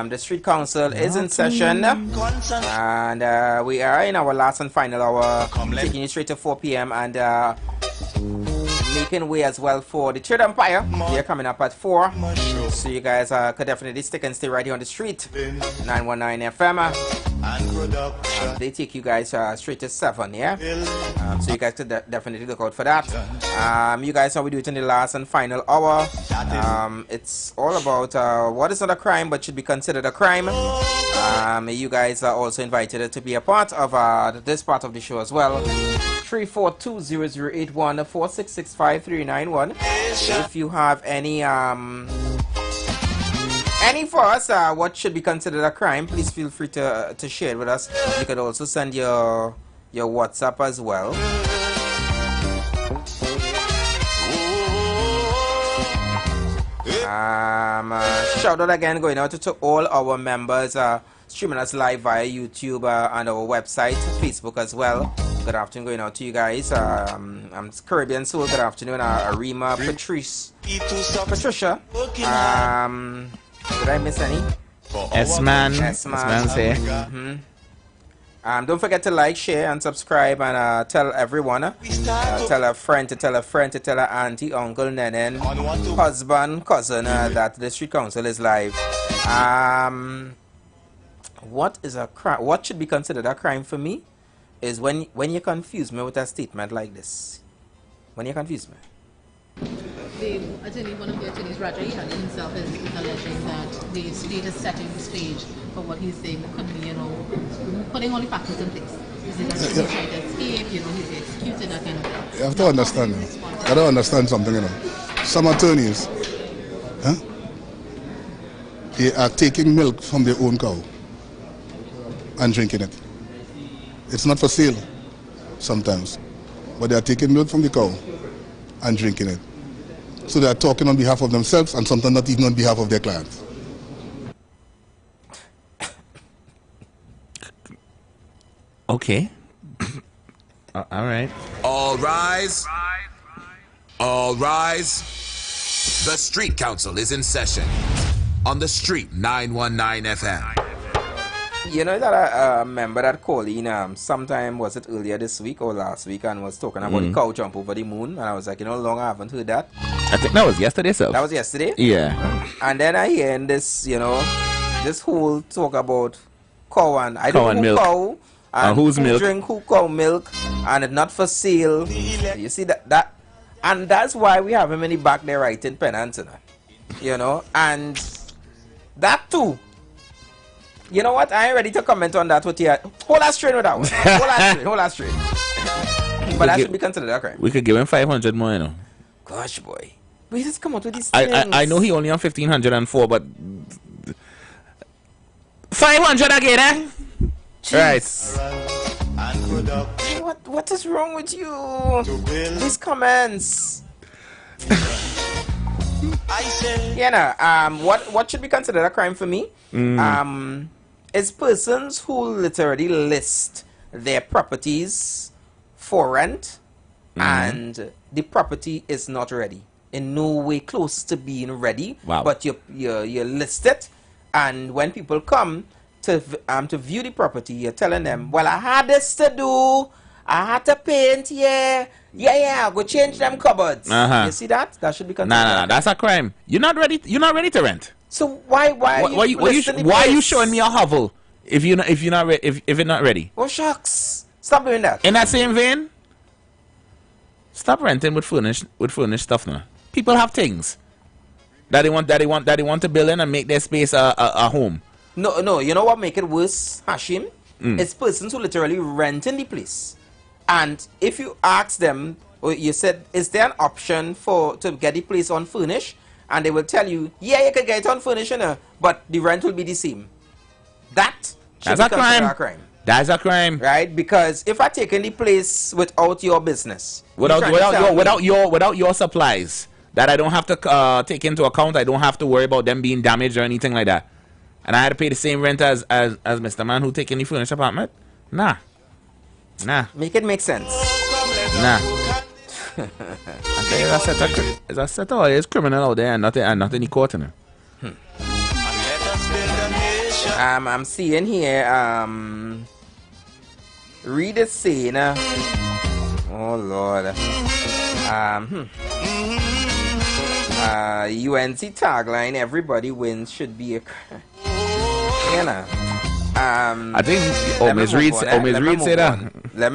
The Street Council is in session, and we are in our last and final hour, taking you straight to 4 p.m. and making way as well for the Third Empire. They're coming up at 4, so you guys could definitely stick and stay right here on the street. 919 FM. They take you guys straight to 7, yeah? So you guys could definitely look out for that. You guys know we do it in the last and final hour. It's all about what is not a crime but should be considered a crime. You guys are also invited to be a part of this part of the show as well. 342-0081 466-5391. If you have any for us, what should be considered a crime, please feel free to share it with us. You could also send your WhatsApp as well. Shout out again going out to all our members streaming us live via YouTube and our website, Facebook as well. Good afternoon going out to you guys. I'm Caribbean Soul. Good afternoon, Arima, Patricia. Did I miss any? S-Man's here. Don't forget to like, share, and subscribe, and tell everyone. Tell a friend to tell a friend to tell a auntie, uncle, nenen, husband, cousin that the Street Council is live. What is a crime? What should be considered a crime for me is when you confuse me with a statement like this. When you confuse me. One of the attorneys, Roger, himself is alleging that the state is setting the stage for what he's saying could be, putting all the factors in place. Is it that he's trying to escape, he's executed, that kind of thing? You have to understand. I don't understand something, Some attorneys, they are taking milk from their own cow and drinking it. It's not for sale sometimes, but they are taking milk from the cow and drinking it. So they are talking on behalf of themselves and sometimes not even on behalf of their clients. Okay. All right. All rise. All rise. The Street Council is in session on the Street 919 FM. You know that I remember that Colleen sometime, was it earlier this week or last week, and was talking about the cow jump over the moon, and I was like, long I haven't heard that. I think that was yesterday, sir. That was yesterday? Yeah. And then I hear in this, this whole talk about cow and I don't know who cow and who's who milk? drink who cow milk and it's not for sale. You see that and that's why we have him in the back there writing penance, and that too. You know what? I ain't ready to comment on that with you. Hold that straight with that one. Hold that straight. But that should be considered a crime. We could give him 500 more, Gosh, boy. We just come out with these things. I know he only on 1,504, but 500 again, eh? Jeez. Right. What is wrong with you? These comments. I say. Yeah, no, what should be considered a crime for me? Is persons who literally list their properties for rent and the property is not ready, in no way close to being ready. Wow. But you list it, and when people come to view the property, you're telling them, well, I had this to do, I had to paint, yeah, go change them cupboards. You see that? That should be considered. Nah, that's a crime. You're not ready to rent. So why are you showing me a hovel if you're not ready? Oh shucks! Stop doing that. In that same vein, stop renting with furnished stuff now. People have things that they want to build in and make their space a home. No, you know what make it worse, Hashim? It's persons who literally rent in the place. And if you ask them, or you said, is there an option to get the place unfurnished? And they will tell you, yeah, you can get it unfurnished, but the rent will be the same. That's a crime. That's a crime, right? Because if I take any place without your business, without your supplies that I don't have to take into account, I don't have to worry about them being damaged or anything like that, and I had to pay the same rent as Mr. Man who take any furnished apartment, nah. Make it make sense. Nah. There's a set of there's criminal out there and not any court in it. I'm seeing here, read it saying, oh Lord, UNC tagline, everybody wins should be a I think Ms. Reed said that. Let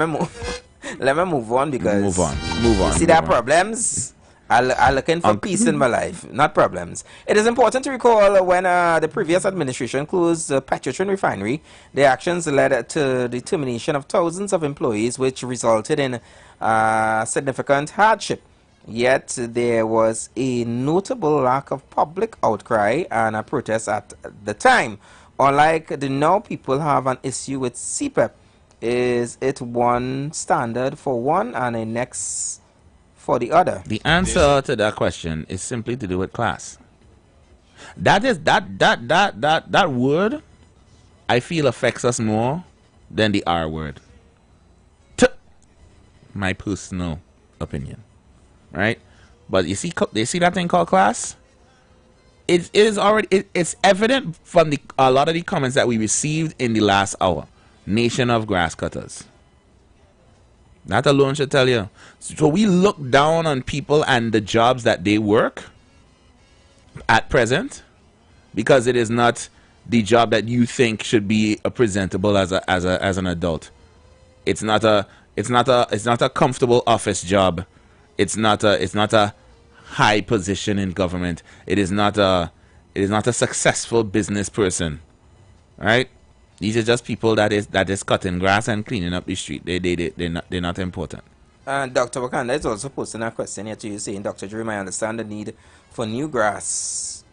me move on because move on. You see that problems? I'm looking for peace in my life, not problems. It is important to recall when the previous administration closed the Petrotrin refinery, the actions led to the termination of thousands of employees, which resulted in significant hardship. Yet there was a notable lack of public outcry and a protest at the time. Unlike the now people have an issue with CPEP. Is it one standard for one and a next for the other? The answer to that question is simply to do with class. That word, I feel, affects us more than the R word. My personal opinion, right? But you see that thing called class. It's evident from a lot of the comments that we received in the last hour. Nation of grass cutters. That alone should tell you. So we look down on people and the jobs that they work at present because it is not the job that you think should be presentable as an adult. It's not a comfortable office job. It's not a high position in government. It is not a successful business person, right? These are just people that is cutting grass and cleaning up the street. They're not important. And Dr. Wakanda is also posting a question here to you saying, Dr. Dream, I understand the need for new grass.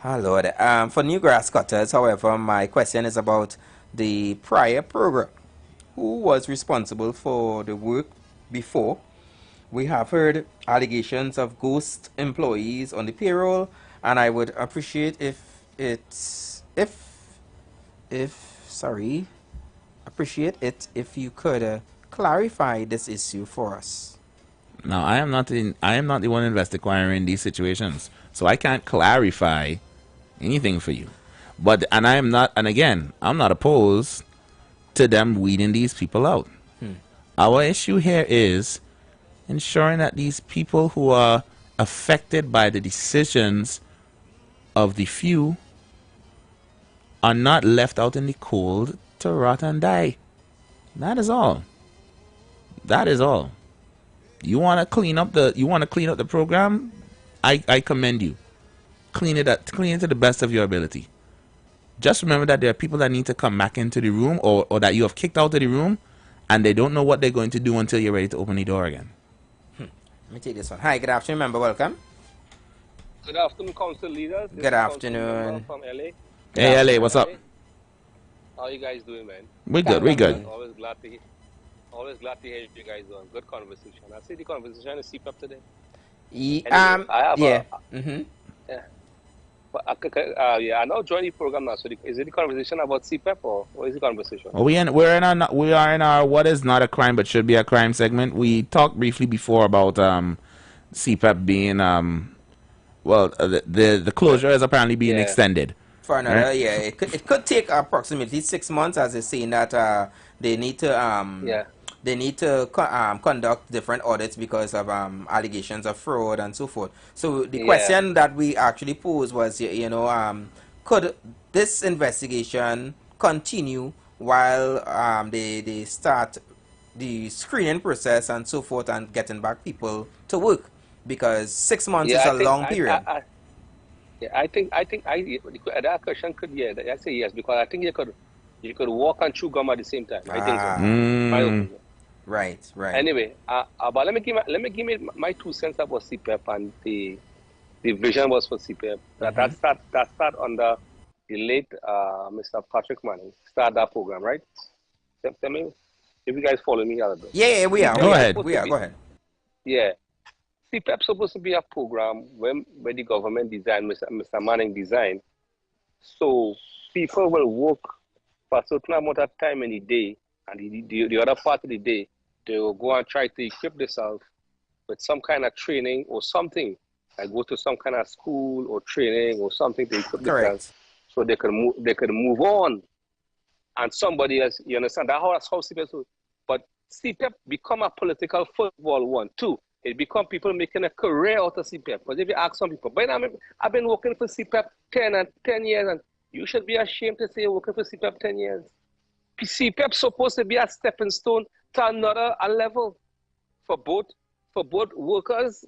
Oh Lord. For new grass cutters, however, my question is about the prior program. Who was responsible for the work before? We have heard allegations of ghost employees on the payroll, and I would appreciate if you could clarify this issue for us. Now, I am not the one investigating these situations, so I can't clarify anything for you. I'm not opposed to them weeding these people out. Our issue here is ensuring that these people who are affected by the decisions of the few are not left out in the cold to rot and die. That is all. You want to clean up the program? I commend you. Clean it to the best of your ability. Just remember that there are people that need to come back into the room or that you have kicked out of the room and they don't know what they're going to do until you're ready to open the door again. Let me take this one. Hi, good afternoon, member. Welcome. Good afternoon, council leaders. Good afternoon. From LA. Hey, LA, what's up? How are you guys doing, man? We're good. Always glad to hear you guys doing good conversation. I see the conversation is CPAP today. I have yeah. Yeah. But I now join the program now. So is it the conversation about CPEP or what is the conversation? Well, we are in our what is not a crime but should be a crime segment. We talked briefly before about CPEP being the closure is apparently being extended. For another, right? yeah, it could take approximately 6 months, as they're saying that they need to conduct different audits because of allegations of fraud and so forth. So the question that we actually posed was, could this investigation continue while they start the screening process and so forth and getting back people to work? Because 6 months is a long period. I think that question could I say yes, because I think you could walk and chew gum at the same time. I think so. My opinion. Right. Anyway, but let me give my 2 cents about CPEP and the vision was for CPEP. That start under the late Mr. Patrick Manning. Start that program, right? Tell me if you guys follow me out of this. Yeah, we are. Go ahead. Go ahead. Yeah. CPEP supposed to be a program where the government designed, Mr. Manning designed, so people will work for a certain amount of time in the day, and the other part of the day, they will go and try to equip themselves with some kind of training or something. Like go to some kind of school or training or something to equip themselves, so they can move on. And somebody else, you understand? That's how CPEP. But CPEP become a political football one too. It become people making a career out of CPEP. Because if you ask some people, but I've been working for CPEP 10 years, and you should be ashamed to say you're working for CPEP 10 years. CPEP supposed to be a stepping stone to another level for both workers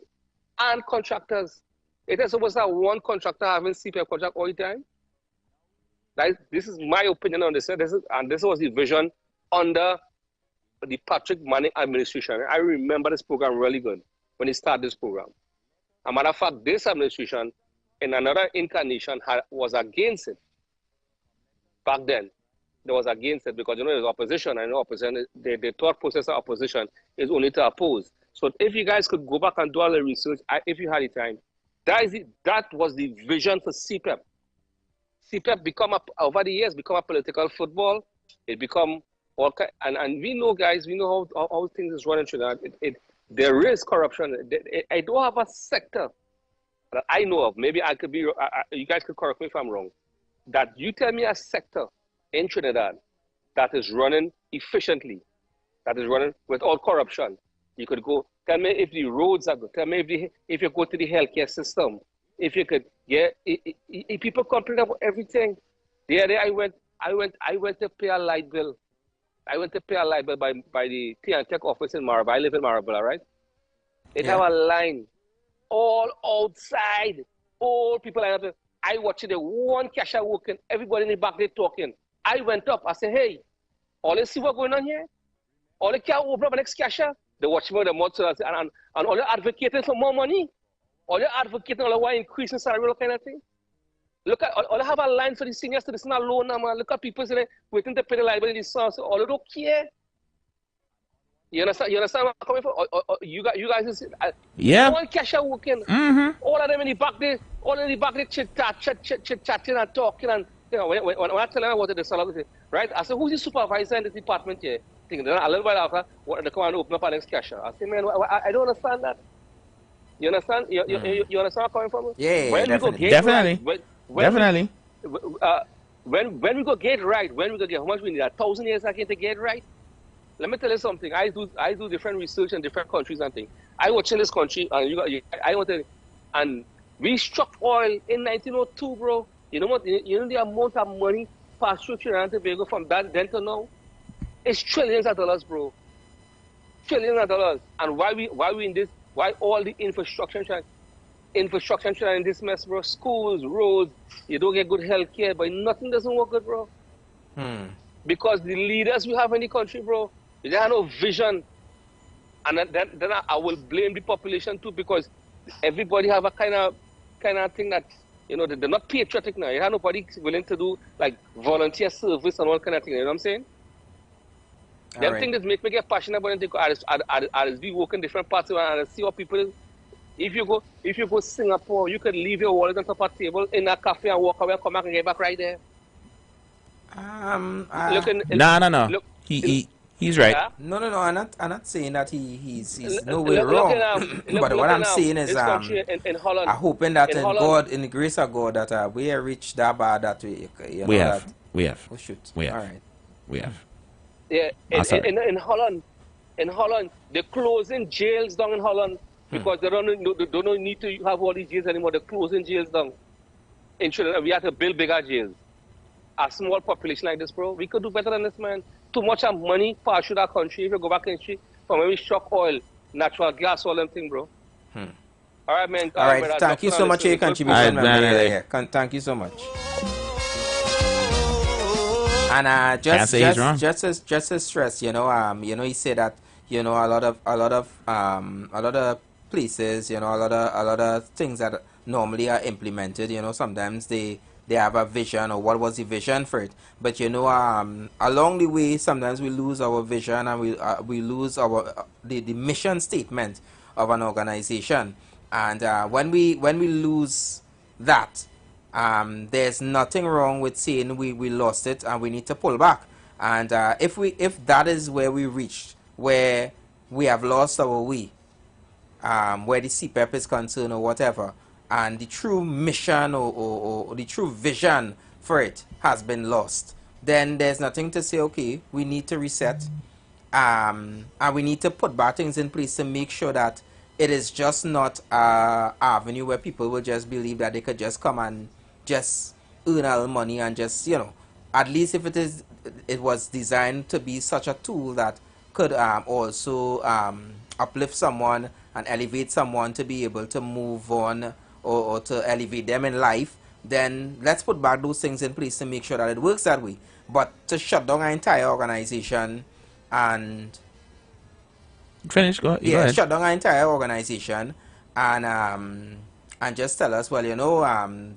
and contractors. It is supposed to have one contractor having CPEP contract all the time. This is my opinion on this. This was the vision under the Patrick Manning administration. I remember this program really good when he started this program. As a matter of fact, this administration in another incarnation was against it. Back then, they was against it because there's opposition. I know opposition. The thought process of opposition is only to oppose. So if you guys could go back and do all the research, if you had the time, that was the vision for CPEP. CPEP over the years become a political football. It become and we know, guys, we know how things is running through that. There is corruption. I don't have a sector that I know of. Maybe I could be. You guys could correct me if I'm wrong. That you tell me a sector in Trinidad that is running efficiently, that is running without corruption. You could go. Tell me if the roads are good. Tell me if you go to the healthcare system. If you could if people complain about everything. The other day I went to pay a light bill. I went to pay a light bill by the T&Tech office in Marabella. I live in Marabella, right? They have a line all outside. All people line up. I watched the one cashier working. Everybody in the back, they talking. I went up. I said, hey, all you see what's going on here? All you can't open up the next cashier? They watch me with the mouth and all you advocating for more money? All you advocating, all you want increasing salary, all kind of thing? Look at all have a line for the seniors to this not loan now, man. Look at people saying waiting to pay the liability songs. All you don't care. You understand where I'm coming from? You guys one cashier working. All of them in the back they chit-chatting and talking and when I tell them what the salary, right? I said, who's the supervisor in this department here? Thinking a little while after they come and open up our next cashier. I say, man, I don't understand that. You understand? You understand where I'm coming from? Yeah, definitely. Definitely. When we go get right, how much we need? 1,000 years again to get right? Let me tell you something. I do different research in different countries and things. I watch in this country and we struck oil in 1902, bro. You know what? You know the amount of money passed through Trinidad and Tobago from that then to now? It's trillions of dollars, bro. Trillions of dollars. And why we in this? Why all the infrastructure in this mess, bro? Schools, roads, you don't get good health care, but nothing doesn't work good, bro. Because the leaders we have in the country, bro, they have no vision. And then I will blame the population too, because everybody have a kind of thing that, they're not patriotic now. You have nobody willing to do like volunteer service and all kind of thing. You know what I'm saying? Them things that make me get passionate about it. I just be working different parts of it and I see what people If you go Singapore, you could leave your wallet on top of a table in a cafe and walk away, come back and get back right there. No. Look, He's right. Yeah? No. I'm not saying that he's nowhere wrong. But what I'm saying is, in Holland, I'm hoping that in Holland, in the grace of God, that we are rich that bad that we, we have. Oh shoot. We have. All right. We have. Yeah, in Holland, they're closing jails down in Holland because they don't need to have all these jails anymore. They're closing jails down. In Trinidad, we have to build bigger jails. A small population like this, bro, we could do better than this, man. Too much of money pass through that country. If you go back in history, from when we struck oil, natural gas, all them thing, bro. All right, man. All right. Thank you so much for your contribution, man. Thank you so much. And just to stress, he said that, a lot of places, a lot of things that normally are implemented, sometimes they have a vision, or what was the vision for it. But along the way, sometimes we lose our vision, and we lose our the mission statement of an organization. And when we lose that, there's nothing wrong with saying we lost it and we need to pull back. And if that is where we reached, where we have lost our way, where the CPEP is concerned or whatever, and the true mission or the true vision for it has been lost, then there's nothing to say, okay, we need to reset, and we need to put back things in place to make sure that it is just not an avenue where people will just believe that they could just come and just earn all money and just, at least if it was designed to be such a tool that could also uplift someone and elevate someone to be able to move on, or to elevate them in life, then let's put back those things in place to make sure that it works that way. But to shut down an entire organization and finish, go ahead. Shut down an entire organization and just tell us, well,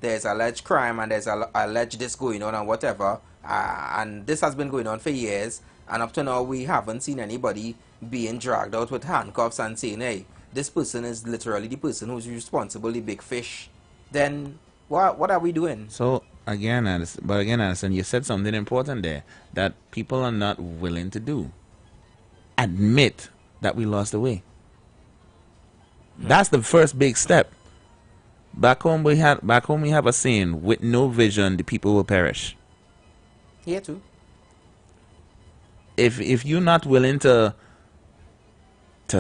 there's alleged crime and there's alleged this going on and whatever, and this has been going on for years, and up to now we haven't seen anybody being dragged out with handcuffs and saying, hey, this person is literally the person who's responsible, the big fish. Then what are we doing? So again, Anderson, you said something important there that people are not willing to do. Admit that we lost the way. That's the first big step. Back home we have a saying: with no vision, the people will perish. Here too. If you're not willing to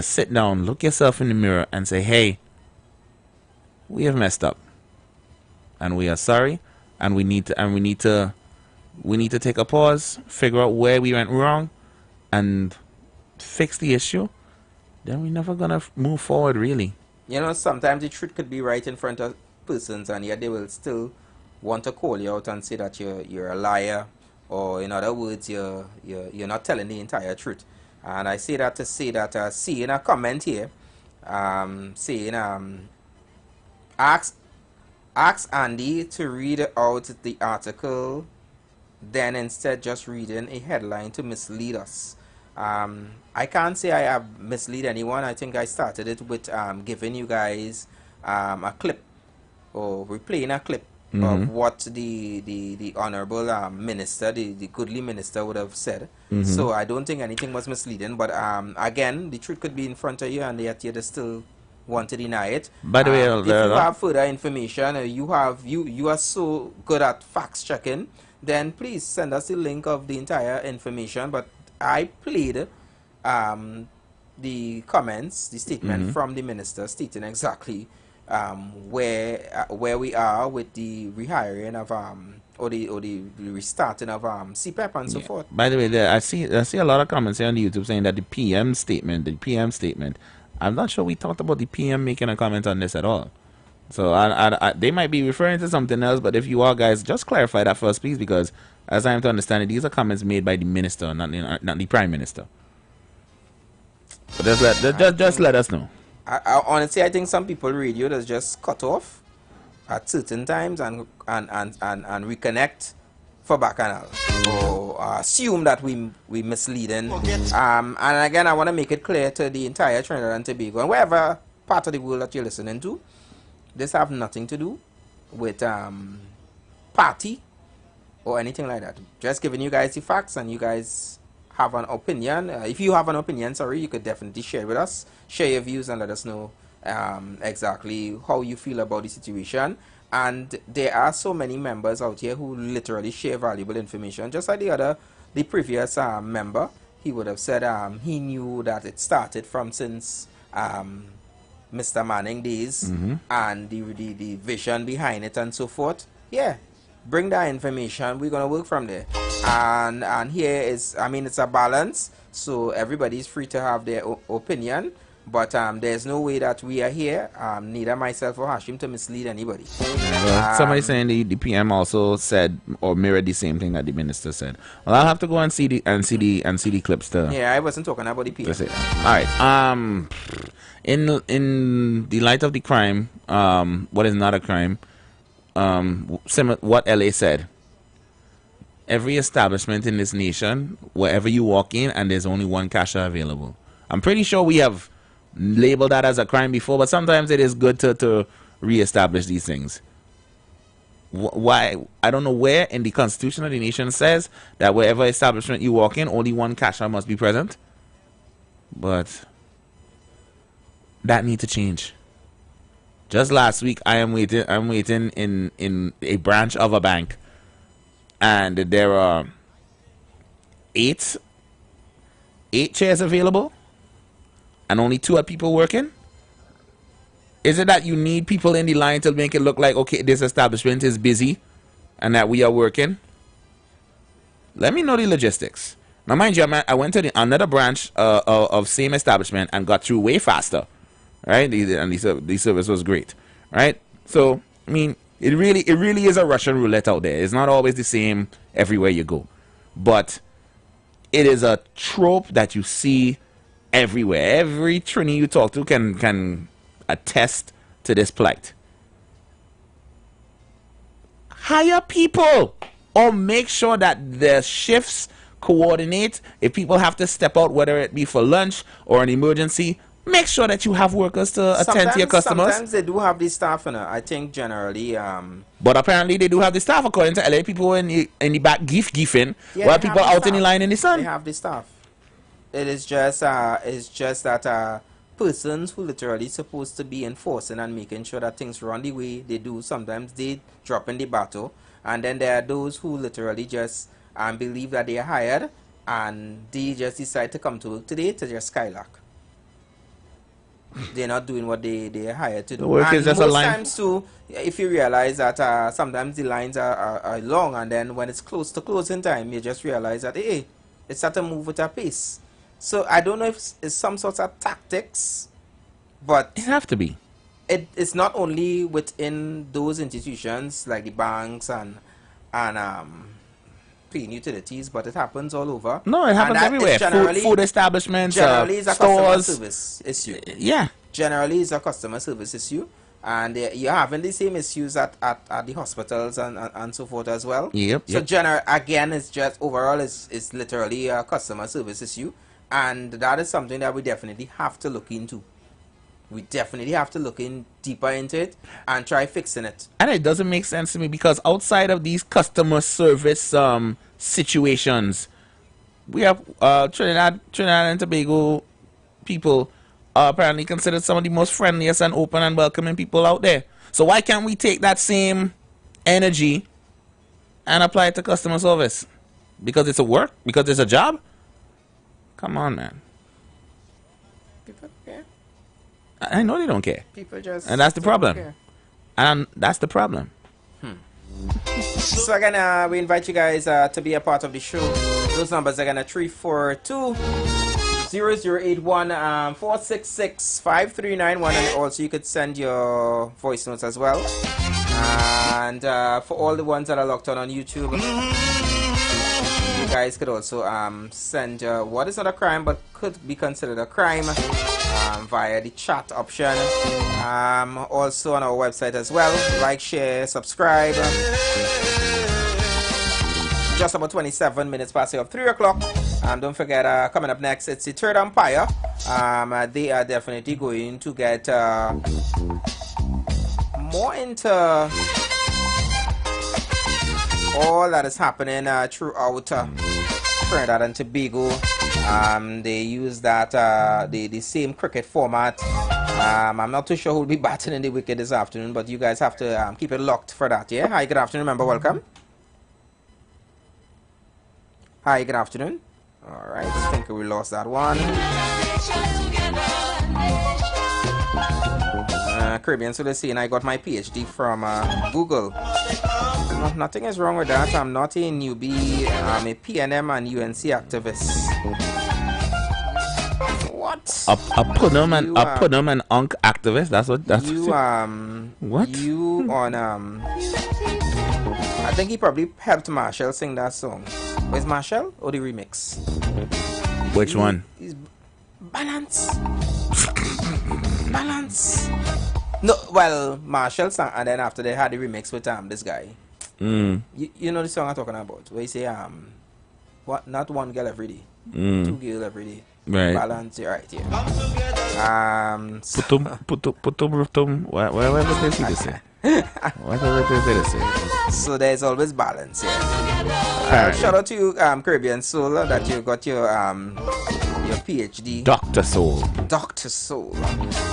sit down, look yourself in the mirror and say, hey, we have messed up and we are sorry, and we need to take a pause, figure out where we went wrong and fix the issue, then we're never gonna move forward, really. Sometimes the truth could be right in front of persons, and yet they will still want to call you out and say that you're a liar, or in other words, you're not telling the entire truth. And I say that to say that, seeing a comment here, saying, ask Andy to read out the article, then instead just reading a headline to mislead us. I can't say I have misled anyone. I think I started it with giving you guys a clip, or replaying a clip of what the honorable minister, the goodly minister, would have said. So I don't think anything was misleading. But again, the truth could be in front of you, and yet you still want to deny it. By the way, if you have further information, you are so good at facts checking, then please send us the link of the entire information. But I played the comments, the statement from the minister stating exactly where we are with the rehiring of or the restarting of CPEP and so forth. By the way, I see a lot of comments here on the YouTube saying that the PM statement. I'm not sure we talked about the PM making a comment on this at all. So they might be referring to something else, but if you are, guys, just clarify that first, please, because as I am to understand it, these are comments made by the minister, not the prime minister. But just let us know. I honestly, I think some people radio does just cut off at certain times and reconnect for bacchanal, or assume that we misleading. And again, I want to make it clear to the entire Trinidad and Tobago and wherever part of the world that you're listening to. This have nothing to do with party or anything like that. Just giving you guys the facts, and you guys have an opinion. If you have an opinion, sorry, you could definitely share it with us. Share your views and let us know exactly how you feel about the situation. And there are so many members out here who literally share valuable information. Just like the previous member, he would have said he knew that it started from since Mr. Manning days, and the vision behind it and so forth. Yeah, bring that information. We're gonna work from there. And here is, I mean, it's a balance, so everybody's free to have their opinion. But there's no way that we are here, neither myself or Hashim, to mislead anybody. Somebody saying the PM also said or mirrored the same thing that the minister said. Well, I'll have to go and see the clips to. Yeah, I wasn't talking about the PM. All right. In the light of the crime, what is not a crime? What LA said. Every establishment in this nation, wherever you walk in, and there's only one cashier available. I'm pretty sure we have labeled that as a crime before, but sometimes it is good to reestablish these things. Why? I don't know where in the Constitution of the nation says that wherever establishment you walk in, only one cashier must be present. But that needs to change. Just last week, I'm waiting in a branch of a bank, and there are eight chairs available, and only 2 are people working. Is it that you need people in the line to make it look like, okay, this establishment is busy and that we are working? Let me know the logistics. Now, mind you, I went to another branch of same establishment and got through way faster, right? The service was great, right? So, I mean, it really is a Russian roulette out there. It's not always the same everywhere you go. But it is a trope that you see everywhere. Every Trini you talk to can attest to this plight. Hire people, or make sure that the shifts coordinate. If people have to step out, whether it be for lunch or an emergency, make sure that you have workers to attend to your customers. Sometimes they do have the staff, I think generally. But apparently they do have the staff, according to LA. People in the back gifting, while people out in the line in the sun. They have the staff. It is just that persons who literally supposed to be enforcing and making sure that things run the way they do, sometimes they drop in the battle, and then there are those who literally just believe that they are hired, and they just decide to come to work today to just skylark. They're not doing what they are hired to do. Work and is just most a line. times too, if you realize that sometimes the lines are long, and then when it's close to closing time, you just realize that, hey, it's at a move with a pace. So I don't know if it's some sorts of tactics, but it have to be. It's not only within those institutions like the banks and clean utilities, but it happens all over. No, it happens everywhere. Food establishments, generally it's a stores. customer service issue. Yeah. Generally it's a customer service issue. And you're having the same issues at the hospitals and so forth as well. Yep. So again, it's just overall it's literally a customer service issue. And that is something that we definitely have to look into. We definitely have to look in deeper into it and try fixing it. And it doesn't make sense to me, because outside of these customer service situations, we have Trinidad and Tobago people are apparently considered some of the most friendliest and open and welcoming people out there. So why can't we take that same energy and apply it to customer service? Because it's a work? Because it's a job? Come on, man. People care. I know they don't care. People just... And that's the problem. Care. And that's the problem. So again, we invite you guys to be a part of the show. Those numbers are gonna 342-0081 466-5391, and also you could send your voice notes as well. And for all the ones that are locked on YouTube, you guys could also send what is not a crime but could be considered a crime via the chat option. Also on our website as well. Like, share, subscribe. Just about 27 minutes past 3 o'clock. And don't forget, coming up next, it's the Third Empire they are definitely going to get more into all that is happening throughout Trinidad and Tobago. They use that the same cricket format. I'm not too sure who'll be batting in the wicket this afternoon, but you guys have to keep it locked for that. Yeah. Hi, good afternoon. Remember, welcome. Hi, good afternoon. All right, I think we lost that one. Caribbean Soul is saying I got my PhD from Google. No, nothing is wrong with that. I'm not a newbie. I'm a PNM and UNC activist. What? A Punham and Unk activist. That's what. That's you. What? You on I think he probably helped Marshall sing that song. Where's Marshall or the remix? Which one? He's balance. Balance. No, well, Marshall sang, and then after they had the remix with this guy. You know the song I'm talking about, where you say what? Not one girl every day, two girls every day. Right. Balance. Right. Yeah. Putum. Whatever they say. Whatever they say. So there's always balance. Yeah. Shout out to you, Caribbean Soul, that you got your PhD. Dr. Soul. Dr. Soul.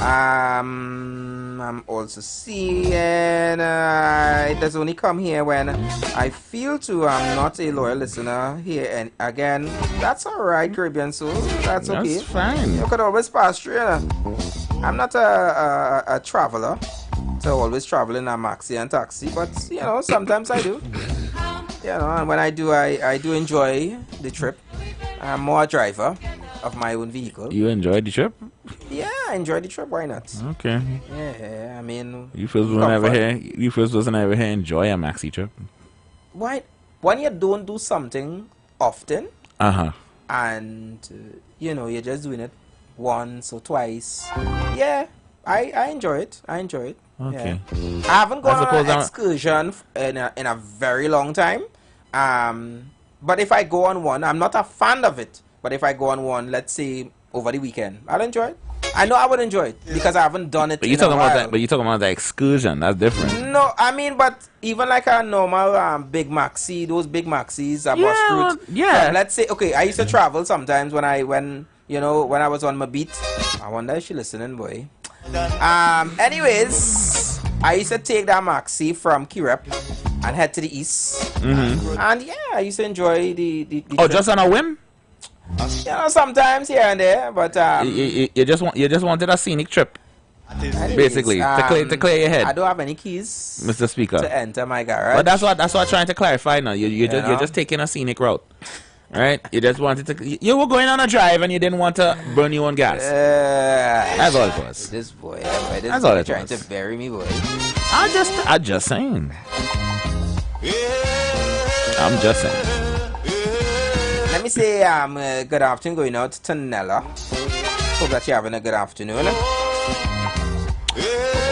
I'm also seeing it does only come here when I feel to I'm not a loyal listener here, and again that's alright, Caribbean Soul. That's okay. That's fine. You could always pass through. I'm not a traveler, so always travel in a maxi and taxi, but you know sometimes I do. You know, and when I do, I do enjoy the trip. I'm more a driver of my own vehicle. You enjoyed the trip? Yeah, I enjoyed the trip. Why not? Okay. Yeah, I mean, you first wasn't ever here enjoy a maxi trip. Why? When you don't do something often, and you know you're just doing it once or twice. Yeah, I enjoy it. Okay. Yeah. I haven't gone on an excursion in a very long time. But if I go on one, I'm not a fan of it. But if I go on one, let's say over the weekend, I'll enjoy it. I know I would enjoy it because I haven't done it. But you're talking about that. But you're talking about the excursion. That's different. No, I mean, but even like a normal big maxi, those big maxis, bus route. Yeah. Let's say, okay, I used to travel sometimes when I was on my beat. I wonder if she's listening, boy. Anyways, I used to take that maxi from Kirep and head to the east. And yeah, I used to enjoy the trip. Just on a whim? You know, sometimes here and there, but you just wanted a scenic trip, basically, to clear your head. I don't have any keys, Mr. Speaker, to enter my garage. But that's what I'm trying to clarify now. You're just taking a scenic route, right? You just wanted to. You were going on a drive and you didn't want to burn your own gas. That's all it was. This boy, that's all it was. Trying to bury me, boy. I'm just saying. I'm just saying. Let me say good afternoon going out to Nella. Hope that you're having a good afternoon.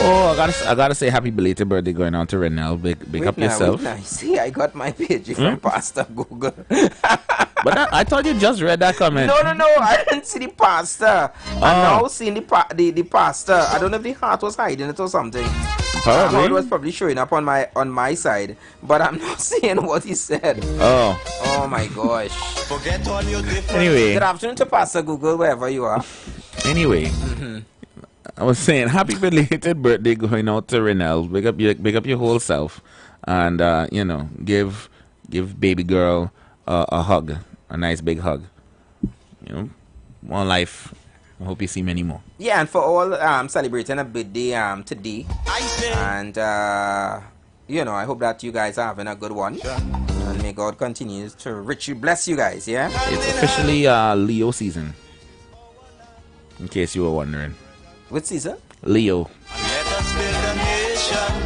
Oh, I gotta say happy belated birthday going on to Renell. Big up yourself. See, I got my page from Pastor Google. But I thought you just read that comment. No, I didn't see the pastor. I'm now seeing the pastor. I don't know if the heart was hiding it or something. Probably. It was probably showing up on my side, but I'm not seeing what he said. Oh my gosh. Forget all your different. Anyway. Good afternoon to Pastor Google, wherever you are. Anyway. I was saying happy belated birthday going out to Renell. Big up your whole self, and give baby girl a hug, a nice big hug. You know, one life. I hope you see many more. Yeah, and for all celebrating a birthday today, and I hope that you guys are having a good one, and may God continue to richly bless you guys. Yeah, it's officially Leo season. In case you were wondering. Which season? Leo.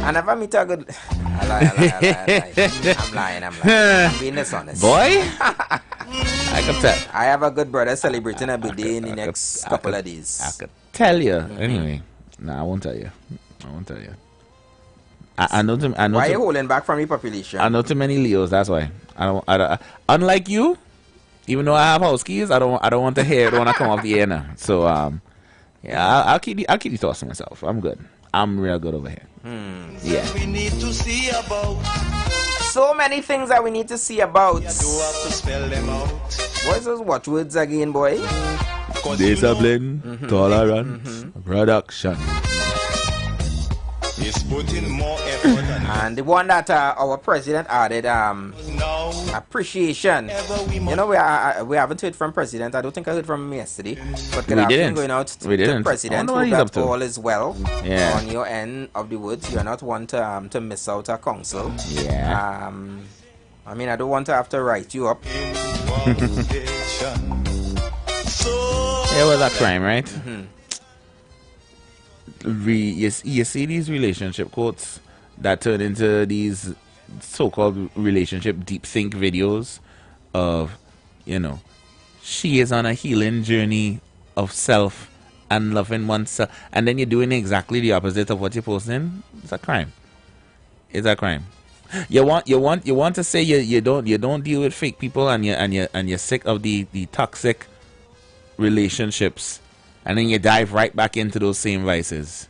I never meet a good. I lie. I'm lying. I'm being dishonest. Boy, I can tell. I have a good brother celebrating a birthday in the next couple of days. I could tell you. Anyway, I won't tell you. I know. Why are you holding back from the population? I know too many Leos. That's why. I don't. Unlike you, Even though I have house keys, I don't want to hear it when I come off the air now. So yeah, I'll keep the thoughts to myself. I'm good. I'm real good over here. Yeah. We need to see about. So many things that we need to see about. You do have to spell them out. What is those watchwords again, boy? Discipline, tolerance, production. It's putting more effort and the one that our president added, appreciation. You know, we haven't heard from president. I don't think I heard from him yesterday. But good afternoon going out to the president. Hope that all is well on your end of the woods. You're not one to miss out a council. Yeah. I mean, I don't want to have to write you up. It was a crime, right? You see these relationship quotes that turn into these so-called relationship deep think videos of, you know, she is on a healing journey of self and loving oneself, and then you're doing exactly the opposite of what you're posting. It's a crime. It's a crime. You want to say you don't deal with fake people, and you're sick of the toxic relationships, and then you dive right back into those same vices.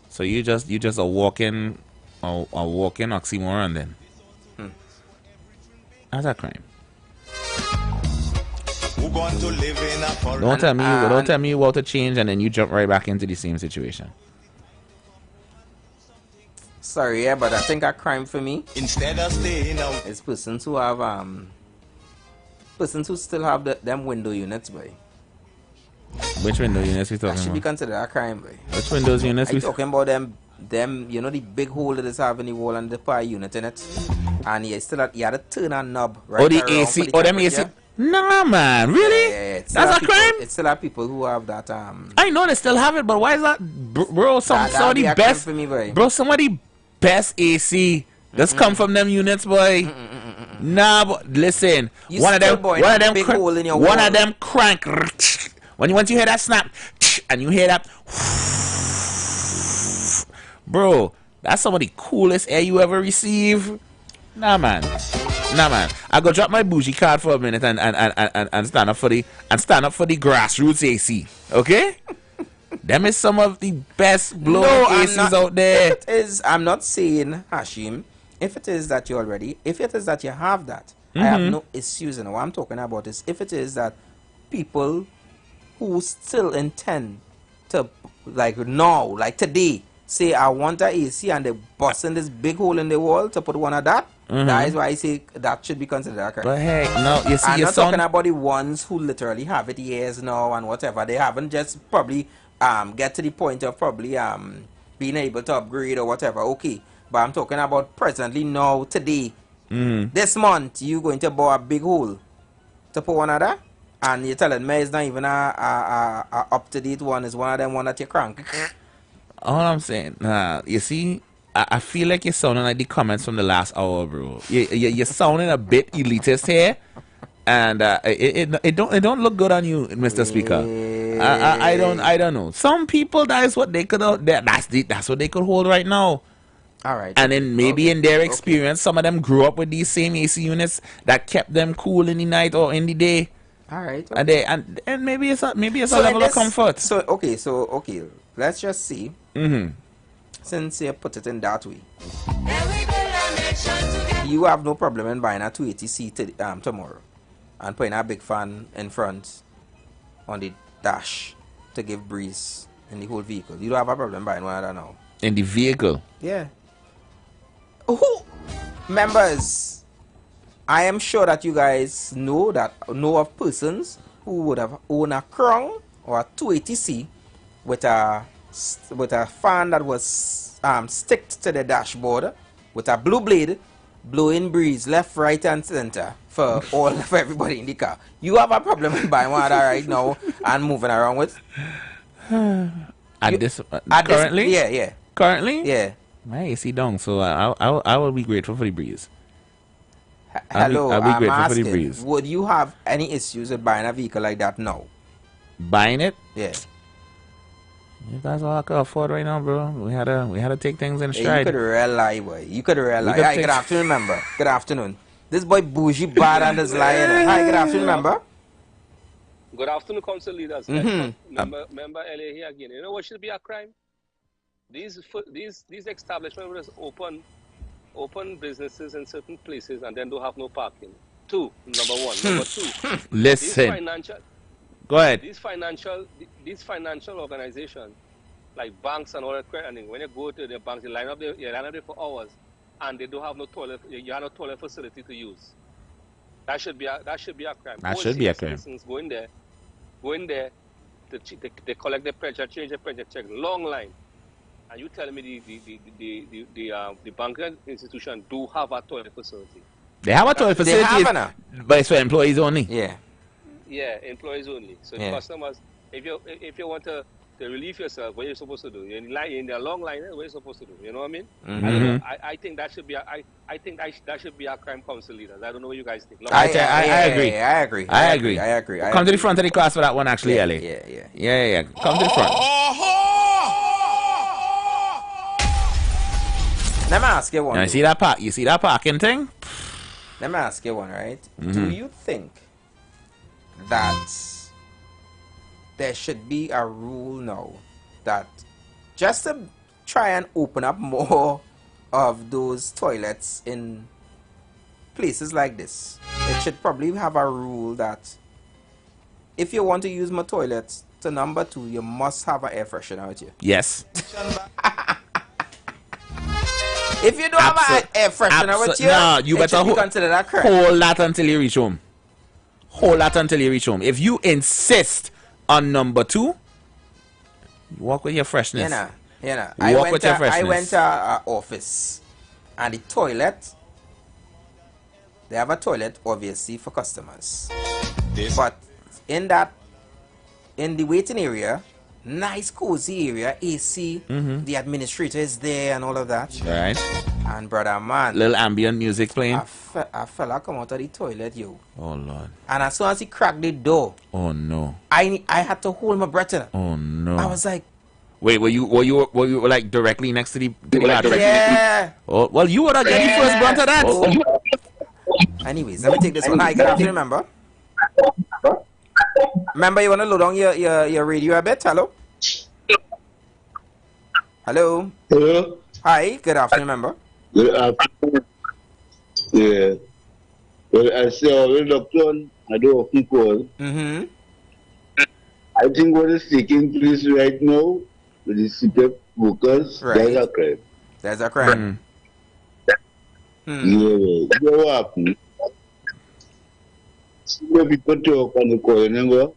So you just a walking oxymoron then. That's a crime. Don't tell me you want to change and then you jump right back into the same situation. Sorry, yeah, but I think a crime for me instead of staying out is persons who have still have them window units, boy. Which window units we talking about? That should be considered a crime, boy. Which windows units? I'm talking about them, you know, the big hole that is having the wall and the power unit in it, and you had to turn a knob right. Oh, the AC. Oh, them AC. Nah, man, really? Yeah. That's a crime. It still have people who have that. I know they still have it, but why is that, bro? Some of the best, for me, boy. Bro. Some of the best AC just come from them units, boy. Nah, but listen, one of them crank. Once you hear that snap, and you hear that, bro, that's some of the coolest air you ever receive. Nah, man. I go drop my bougie card for a minute and stand up for the grassroots AC. Okay? Them is some of the best blowing ACs out there. I'm not saying, Hashim, if it is that you have that, I have no issues. And what I'm talking about is if it is that people who still intend to, like today, say I want a AC and they busting this big hole in the wall to put one of that. That is why I say that should be considered a crime. But hey, no, you see, I'm not talking about the ones who literally have it years now and whatever. They haven't just probably get to the point of probably being able to upgrade or whatever. Okay, but I'm talking about presently now, today, this month, you going to buy a big hole to put one of that. And you're telling me it's not even a up-to-date one. It's one of them one that you crank. All I'm saying, you see, I feel like you're sounding like the comments from the last hour, bro. You're sounding a bit elitist here, and it don't look good on you, Mr. Speaker. I don't know. Some people, that is what they could that's what they could hold right now. All right. And then maybe in their experience, some of them grew up with these same AC units that kept them cool in the night or in the day. All right. Okay. And maybe it's a level of comfort. So okay. Let's just see. Since you put it in that way, you have no problem in buying a 280C tomorrow and putting a big fan in front on the dash to give breeze in the whole vehicle. You don't have a problem buying one of that now. In the vehicle? Yeah. Members, I am sure that you guys know of persons who would have owned a Crown or a 280C with a fan that was sticked to the dashboard with a blue blade blowing breeze left, right and center for everybody in the car. You have a problem with buying one of that right now and moving around with? Currently? Yeah. Currently? Yeah. My AC down, so I will be grateful for the breeze. Hello, I'll be I'm grateful asking, for the breeze. would you have any issues with buying a vehicle like that now? Buying it? Yeah. That's all I could afford right now, bro. We had to take things in stride. You could rely, boy. You could rely. Good afternoon, member. Good afternoon. This boy bougie bad and this lion. Hi, good afternoon, member. Good afternoon, council leaders. Member LA here again. You know what should be a crime? These establishments open businesses in certain places and then don't have no parking. Number one. Number two. Listen. Go ahead. These financial organizations, like banks and all that, and when you go to the banks, you line up there for hours, and they don't have no toilet. You have no toilet facility to use. That should be a crime. That should be a crime. Citizens go in there, they collect the pressure, change the pressure check, long line, and you telling me the banking institution do have a toilet facility? They have a toilet facility, but it's for employees only. Yeah. Yeah, employees only. So customers, if you want to relieve yourself, what you're supposed to do? You're in the long line, what you're supposed to do? You know what I mean? Mm-hmm. I don't know. I think that should be that should be our crime council leaders. I don't know what you guys think. I agree. I agree. Come to the front of the class for that one, actually, Ellie. Yeah. Come to the front. Let me ask you one. Now, you see that parking thing? Let me ask you one, right? Mm-hmm. Do you think that there should be a rule now that just to try and open up more of those toilets in places like this, it should probably have a rule that if you want to use my toilets to number 2, you must have an air freshener with you. Yes. If you don't have an air freshener with you, no, you better consider that crime. Hold that until you reach home. If you insist on number 2, you walk with your freshness. I went to an office, and the toilet, they have a toilet obviously for customers. But in the waiting area, nice cozy area, AC, the administrator is there and all of that. Right. And brother man, little ambient music playing. A fella come out of the toilet, yo. Oh Lord. And as soon as he cracked the door, oh no, I had to hold my breath in. Oh no. I was like, wait, were you like directly next to the ladder? Yeah. Oh, well, you would have get the first brunt of that. Oh. Anyways, let me take this one. Hi, good afternoon, remember? Remember, you want to load on your radio a bit? Hello? Hello? Hello? Hi, good afternoon, remember? Good afternoon. Yeah. Well, I say already, doctor, I do often call. Mm-hmm. I think what is taking place right now with the CPF workers, there's a crime. There's a crime. Yeah. What happened? When people talk on the call, remember?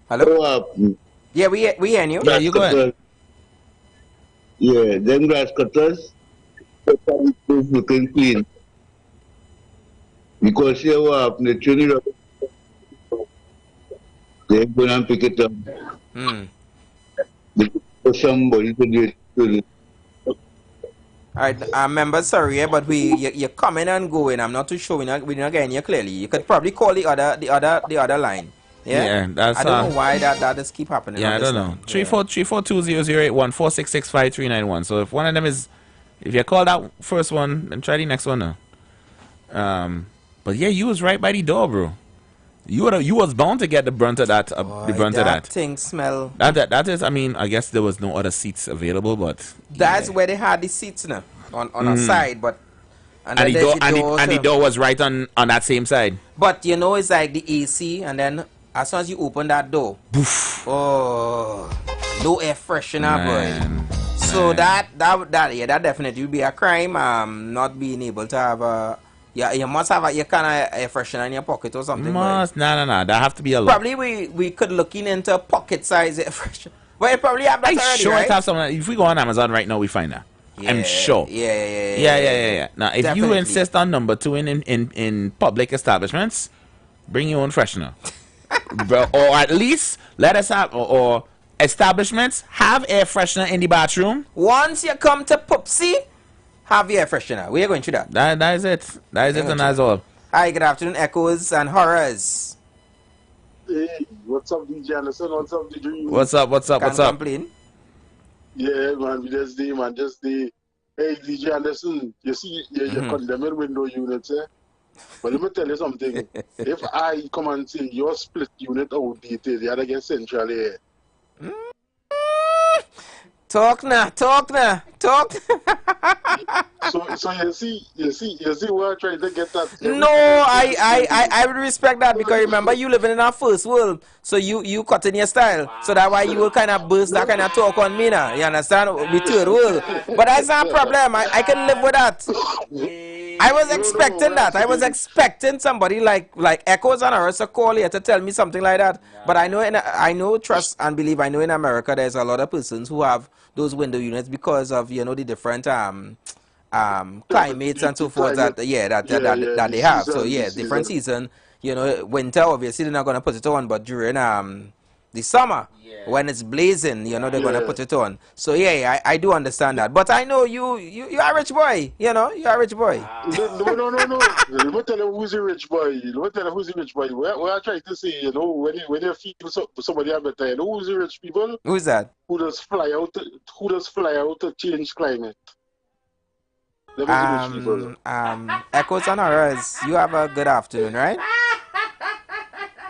Hello? What happened? Yeah, we hear you. Yeah, you go ahead. Yeah, them grass cutters, looking clean. Because here what happened, they turn it up. They go and pick it up. They for somebody to do it. Alright, member, sorry, but you're coming and going. I'm not too sure. We're not getting you clearly. You could probably call the other line. Yeah, that's I don't know why that just keep happening. Yeah, I don't know. 3420081 4665391. So if one of them is, if you call that first one, then try the next one now. But yeah, you was right by the door, bro. You was bound to get the brunt of that. That thing smell. That is. I mean, I guess there was no other seats available, but that's where they had the seats now on a side, but. And the door was right on that same side. But you know, it's like the AC, and then as soon as you open that door, poof. Oh, no air freshener, boy. So that definitely would be a crime. Not being able to have a. Yeah, you must have your kind of air freshener in your pocket or something. No. That have to be a lot. Probably we could look into pocket size air freshener. But it probably have that already, I'm sure right? it have something. If we go on Amazon right now, we find that. Yeah, I'm sure. Yeah. Now, if you insist on number 2 in public establishments, bring your own freshener. Or at least let us have, or establishments have air freshener in the bathroom. Once you come to Pupsy, have your air freshener. We are going through that. That is it. That is it, and that's all. Hi, good afternoon, Echoes and Horrors. Hey, what's up, DJ Anderson? What's up, DJ? What's up? Can't complain. Yeah, man, we just the man, just the. Hey, DJ Anderson, you see, you're condemning window units, eh? But let me tell you something. If I come and say your split unit outdated, you gotta get central here. Talk now. So you see where I'm trying to get that. No, I would respect that because remember you living in our first world, so you cut in your style, so that's why you will kind of burst that kind of talk on me now. You understand? We third world, but that's not a problem. I can live with that. I was expecting that. I was expecting somebody like Echoes and Horace to call here to tell me something like that. But I know, trust and believe. I know in America there's a lot of persons who have those window units because of the different climates and so forth that they have. So yeah, different season. Winter obviously they're not gonna put it on, but during the summer when it's blazing, they're gonna put it on. So yeah, I do understand that. But I know you're a rich boy. You're a rich boy. No. Let me tell you who's a rich boy. What I try to say, when you feel somebody have a time, who's the rich people? Who's that? Who does fly out to change climate? Echoes and Horrors, you have a good afternoon, right?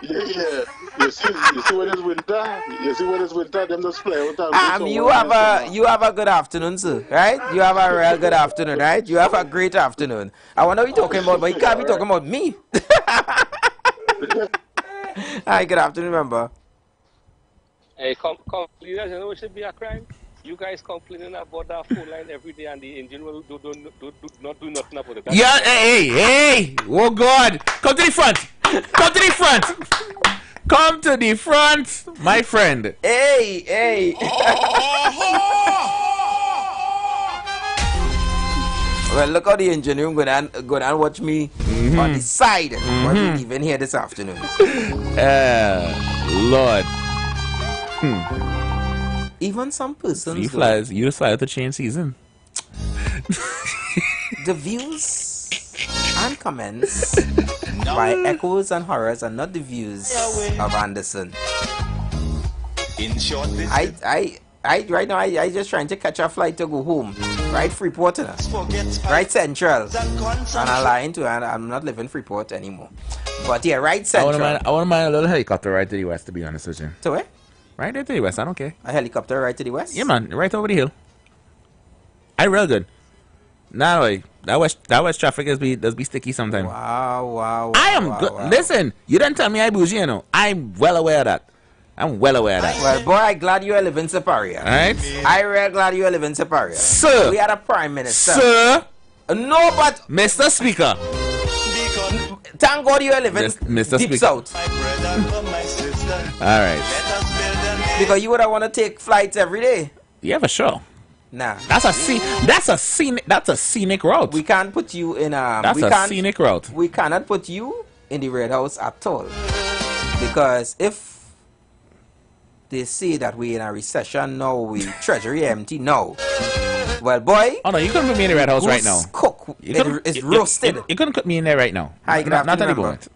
Yeah. You see when it's winter, them just fly out. You have a good afternoon, sir, right? You have a real good afternoon, right? You have a great afternoon. I wonder what you're talking about, but you can't be talking about me. Hi, good afternoon, member. Hey, you guys know it should be a crime? You guys complaining about that phone line every day and the engine will not do nothing about it. Yeah, hey, oh God, come to the front. Come to the front, my friend. Hey. Well, look how the engineer go down and watch me on the side. What we even here this afternoon. Lord. Even some persons. You fly out to change season. The views and comments by Echoes and Horrors are not the views of Anderson. In short, I right now I just trying to catch a flight to go home. Right, Freeport, right Central. And I'm not living Freeport anymore. But yeah, right Central. I wouldn't mind a little helicopter right to the west, to be honest with you. To where? Right there to the west, I don't care. A helicopter right to the west? Yeah, man, right over the hill. I real good. Nah, like, that west traffic does be sticky sometimes. Wow. I am good. Wow. Listen, you didn't tell me I bougie, I'm well aware of that. Well, boy, I'm glad you live in Superior. Right? I'm real glad you live in Superior. Sir. We had a prime minister. Sir. No, but... Mr. Speaker. Thank God you live in Mr. Deep Speaker. South. All right. Because you would want to take flights every day. Yeah, for sure. Nah. That's a scenic route. We can't put you in That's a scenic route. We cannot put you in the Red House at all. Because if they say that we're in a recession now, we treasury empty now. Well, boy. Oh no, you couldn't put me in the Red House right now. Cook. It's roasted. You couldn't put me in there right now. Hi, good afternoon. Not at the moment.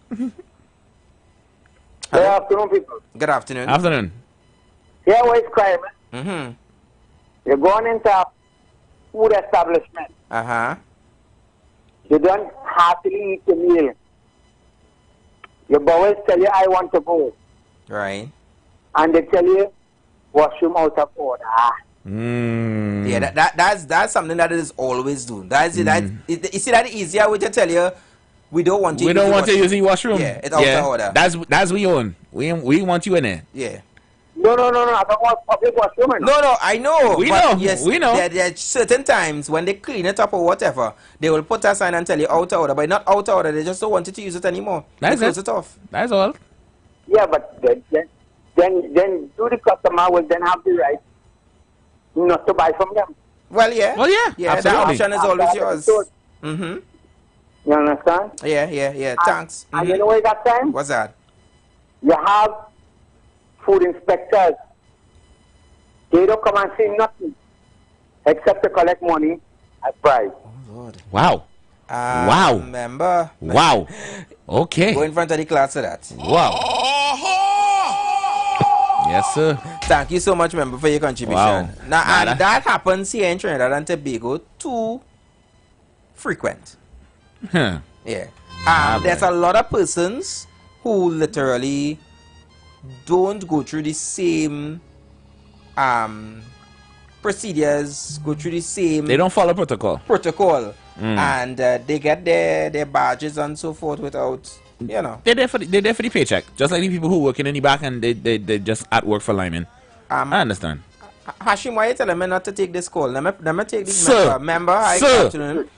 Good afternoon, people. Good afternoon. Afternoon. Here where it's crime. You're going into a food establishment. You don't happily eat the meal. Your boys tell you, I want to go. Right. And they tell you, washroom out of order. Yeah, that's something that is always do. You see that easier way to tell you, we don't want you. We don't want to use the washroom. Yeah, it's out of order. That's we own. We want you in there. Yeah. No. I don't want public washroom. No, I know. We know. Yes, we know. There are certain times when they clean it up or whatever, they will put a sign and tell you out of order, but not out of order. They just don't want you to use it anymore. That's close it off. That's all. Yeah, but then do the customer will then have the right not to buy from them. Well, yeah. Yeah, the option is always yours. You understand? Yeah. Thanks. And you know what that time? What's that? You have food inspectors. They don't come and see nothing except to collect money at price. Oh, Lord. Wow. Wow. Remember? Wow. Okay. Go in front of the class of that. Wow. Yes, sir. Thank you so much, member, for your contribution. Wow. Now, and that happens here in Trinidad and Tobago too frequent. Huh. Yeah. There's a lot of persons who literally don't go through the same procedures, go through the same... They don't follow protocol. And they get their badges and so forth without, you know. They're there for the paycheck. Just like the people who working in the back and they just at work for linemen. I understand. Hashim, why you telling me not to take this call? Let me take this Sir. member. Hi, Sir. good afternoon.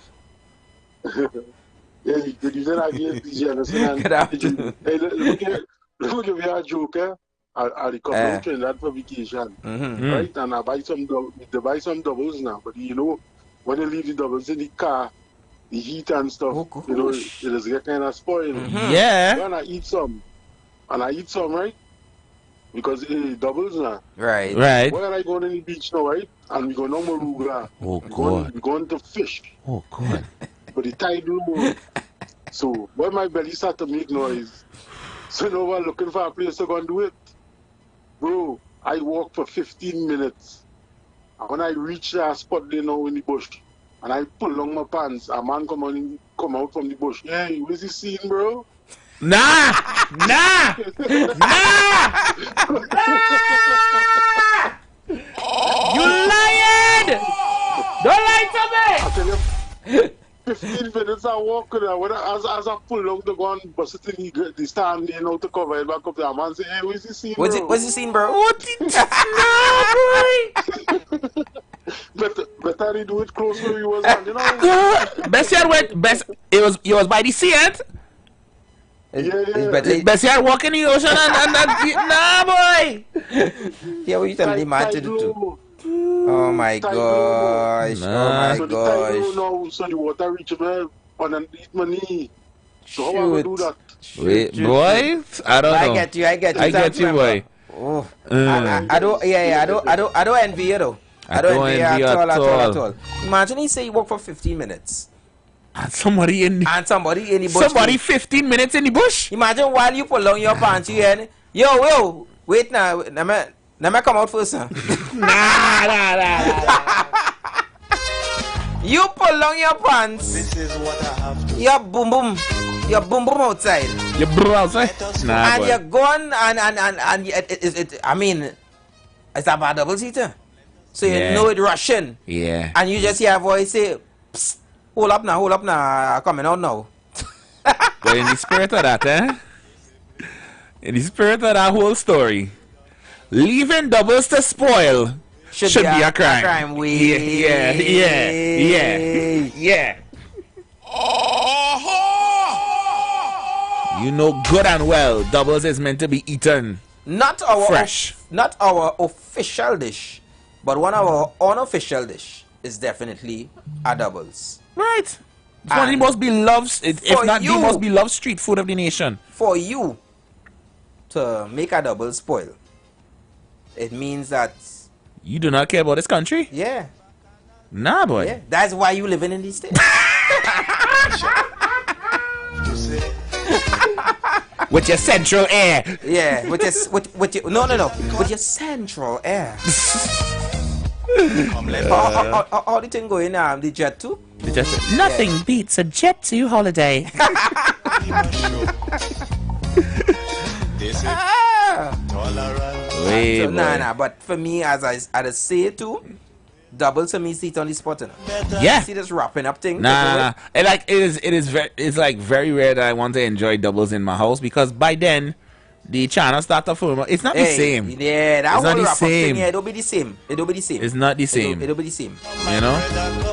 Yeah, good evening again, DJ Anderson. Good afternoon. Hey, let me give you a joke, eh? I'll come down to that for vacation, right? And I buy some doubles now. But you know, when you leave the doubles in the car, the heat and stuff, you know, it is get kind of spoiled. Yeah. And I eat some, right? Because doubles now. Right. When I go on the beach now, right? And we go no more Ruga. Oh God. We going to fish. Oh God. But the tide low. So when my belly started to make noise, so now I'm looking for a place to go and do it. Bro, I walk for 15 minutes. And when I reach that spot there now in the bush, and I pull on my pants, a man come out from the bush. Hey, where's the scene, bro? Nah! You lying! Don't lie to me! I tell you, 15 minutes I walk there. As I pull out the gun, but sitting the stand, you know, to cover it back up there, man say, hey, where's the scene, bro? What's the scene, bro? What the boy? Better they do it close where you was, man, you know? It was by the sea, eh? Best yard walk in the ocean and nah, boy. Yeah, what you telling the man to do? Oh my gosh! Oh my gosh! So the water reaches me underneath my knee. So how I do that? Wait, boy, I don't know. I get you. I get you, boy. Oh, I don't envy you though. I don't envy you at all. Imagine he say he walk for 15 minutes. And somebody in the bush. Somebody 15 minutes in the bush. Imagine while you pull on your pants, you hear, yo, wait now, let me come out first, huh? Nah. You pull on your pants. This is what I have to. Your boom boom outside. Your boom outside. Nah, and boy. you're gone and I mean, it's a bad double seater. So you know it rushing. Yeah. And you just hear a voice say, psst, hold up now, coming out now. But in the spirit of that, in the spirit of that whole story, leaving doubles to spoil should be a crime. Yeah. You know good and well doubles is meant to be eaten fresh. Not our official dish, but one of our unofficial dish is definitely a doubles. Right. It's one of the most beloved, if not the most beloved street food of the nation. For you to make a double spoil, it means that you do not care about this country? Yeah. Nah, boy. Yeah. That's why you living in these states. With your central air. Yeah. With your with your central air. How the thing going the jet too? The jet too. Nothing beats a jet to holiday. But for me, as I say too, double to me seat on the spot. Yeah. See this wrapping up thing? Nah. It's like very rare that I want to enjoy doubles in my house because by then the channel start to form. It's not the same. Yeah, that it's whole not the wrap-up same. thing, yeah, it'll be the same. It's not the same. It'll be the same. You know?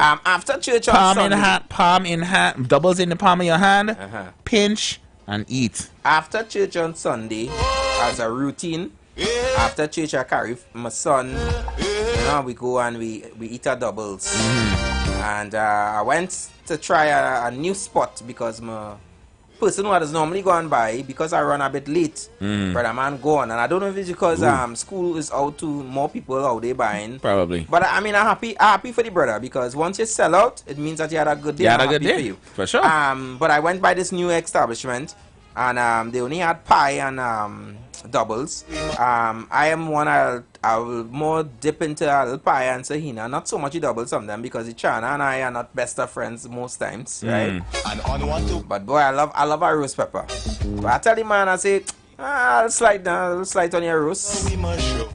After church on Sunday, palm in hand, doubles in the palm of your hand, pinch and eat. After church on Sunday, as a routine, after church I carry my son, we go and we eat our doubles. And I went to try a new spot because my person who does normally go and buy, because I run a bit late, brother man gone. And I don't know if it's because school is out to more people out there buying. Probably. But I mean, I'm happy for the brother because once you sell out, it means that you had a good day. You had a good day. For you. For sure. But I went by this new establishment and they only had pie and doubles. I am one. I will more dip into a little pie and Sahina. Not so much doubles some them because Chana and I are not best of friends most times, right? But boy, I love a roast pepper. But I tell the man, I say, I'll slide on your roast.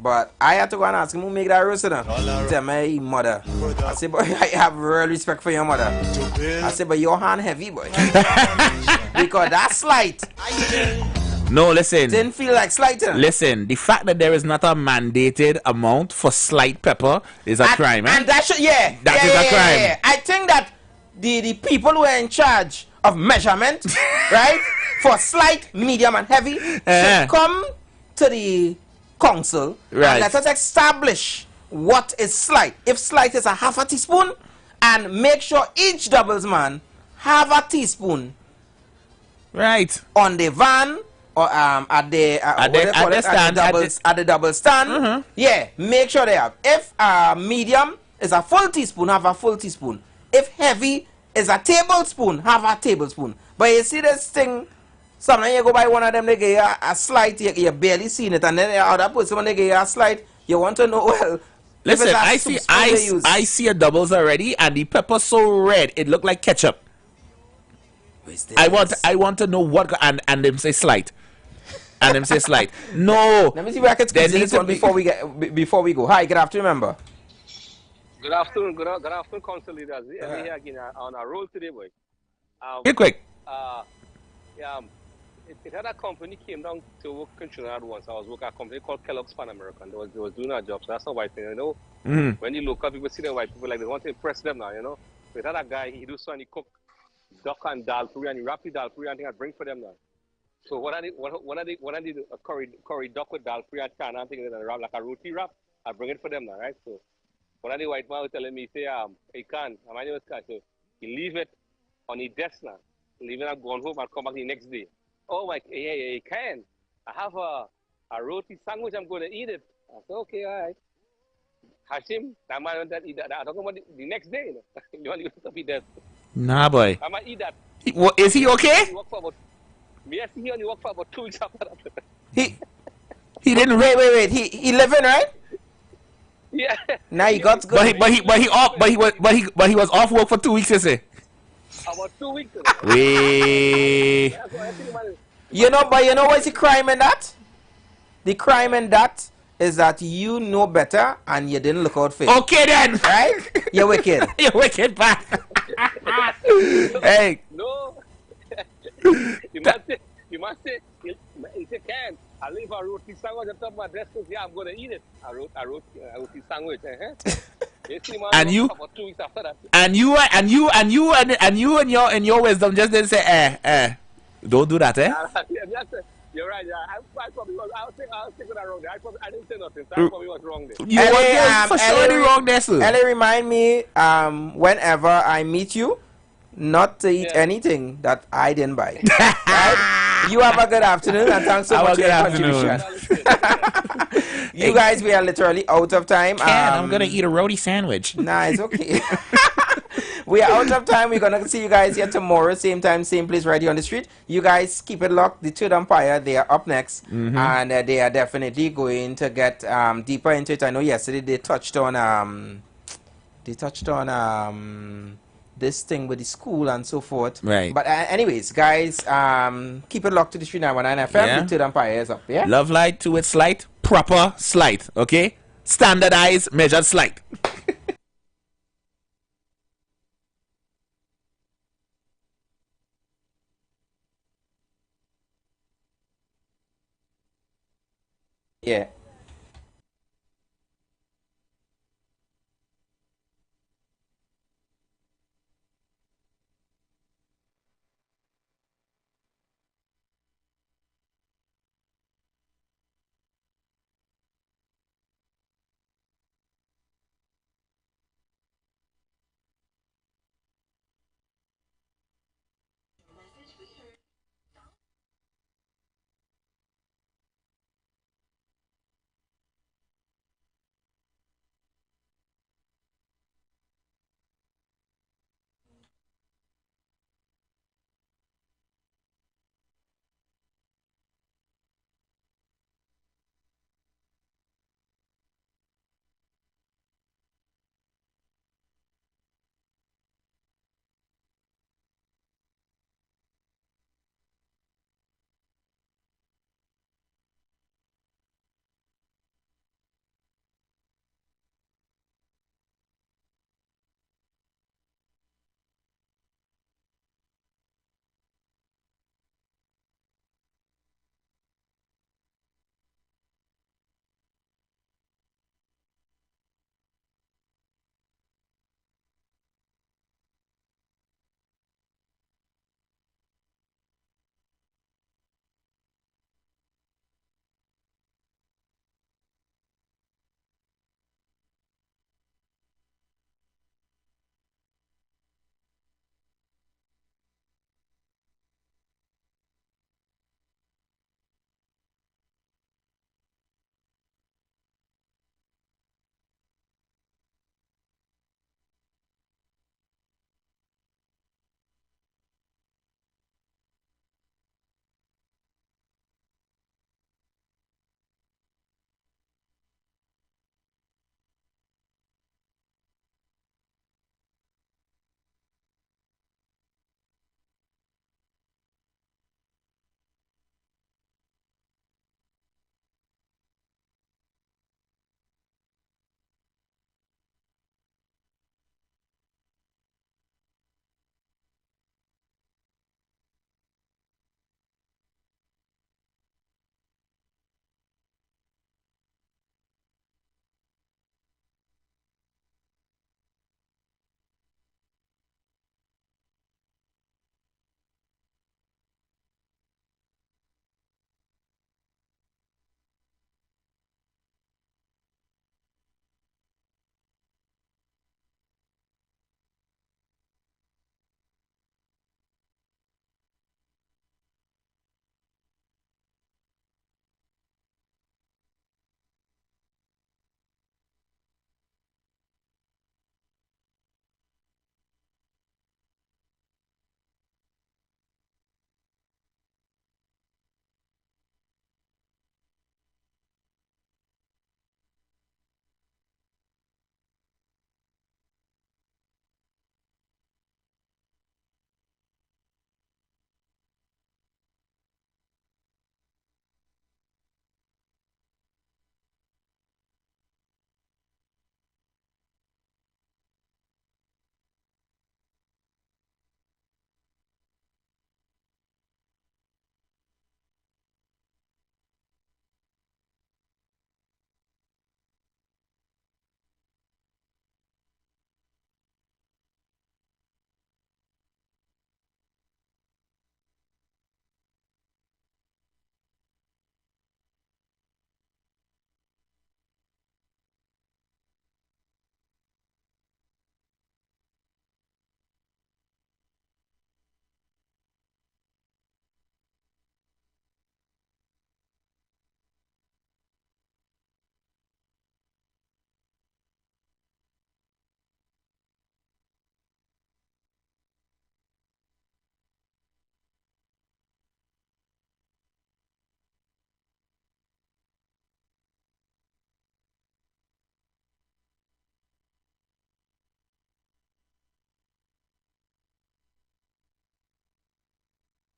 But I had to go and ask him who make that roast. Tell my mother. I say, boy, I have real respect for your mother. I say, but your hand heavy, boy. Because that slight. No, listen. Didn't feel like slighting. Listen, the fact that there is not a mandated amount for slight pepper is a crime, eh? And that should, yeah. That is a crime. Yeah. I think that the people who are in charge of measurement, right, for slight, medium, and heavy, should come to the council and let us establish what is slight. If slight is a half a teaspoon, and make sure each doubles man have a teaspoon, right, on the van or at the double stand. Yeah, make sure they have. If medium is a full teaspoon, have a full teaspoon. If heavy is a tablespoon, have a tablespoon. But you see this thing, sometimes you go by one of them, they give you a slight, you barely seen it, and then the other person, when they give you a slight, you want to know, well, listen, I see a doubles already, and the pepper so red, it look like ketchup. I want to know what, and them say slight. And them say slight. No. Let me see if I can squeeze this one before we go. Hi, good afternoon, member. Good afternoon, council leaders. I'm here again on a roll today, boy. Get quick. It had a company came down to work in Trinidad once. I was working at a company called Kellogg's Pan American. They was doing a job, so that's not white thing, you know. When the local people see the white people, like they want to impress them now, you know. So it had a guy, he do so and he cook duck and dal puri and he wrap the dal puri and I bring for them now. So when I did a curry duck with dal puri and chana and things and wrap like a roti wrap, I bring it for them now, right? So one of the white man was telling me, say, hey, Khan, my name is Khan, so he leave it on the desk now. Leave it and go home and come back the next day. Oh, my, hey, Khan, I have a roti sandwich, I'm going to eat it. I said, okay, all right. Hashim, that man went to eat that. I'm talking about the next day, you know. You want to be there. Nah, boy. I might eat that. Is he okay? Yes, he only worked for about 2 weeks after that. He didn't wait. He living, right? Yeah. Now he got to go. But he was off work for 2 weeks, you say? About 2 weeks. Wait. You know what's the crime in that? The crime in that is that you know better and you didn't look out for it. Okay then. Right? You're wicked. You're wicked, man. Hey. No. You must say, he said, Ken, I leave a roti sandwich on top of my desk because I'm going to eat it. I wrote a roti sandwich. And you, about 2 weeks after that. and you and your wisdom just didn't say, don't do that, eh? You're right. I probably was. I was thinking that wrong there. I didn't say nothing. So I probably was wrong there. You were for sure wrong there, sir. Ellie, remind me, whenever I meet you, not to eat anything that I didn't buy. Right? You have a good afternoon and thanks so much for your contribution. You guys, we are literally out of time. I'm gonna eat a roti sandwich. Nah, it's okay. We are out of time. We're gonna see you guys here tomorrow, same time, same place, right here on the street. You guys keep it locked. The Third Empire, they are up next, and they are definitely going to get deeper into it. I know yesterday they touched on this thing with the school and so forth. Right. But anyways, guys, keep it locked to the Street 919 FM. Yeah. The Third Empire is up. Yeah. Love light to its slight, proper slight. Okay, standardized, measured slight. Yeah.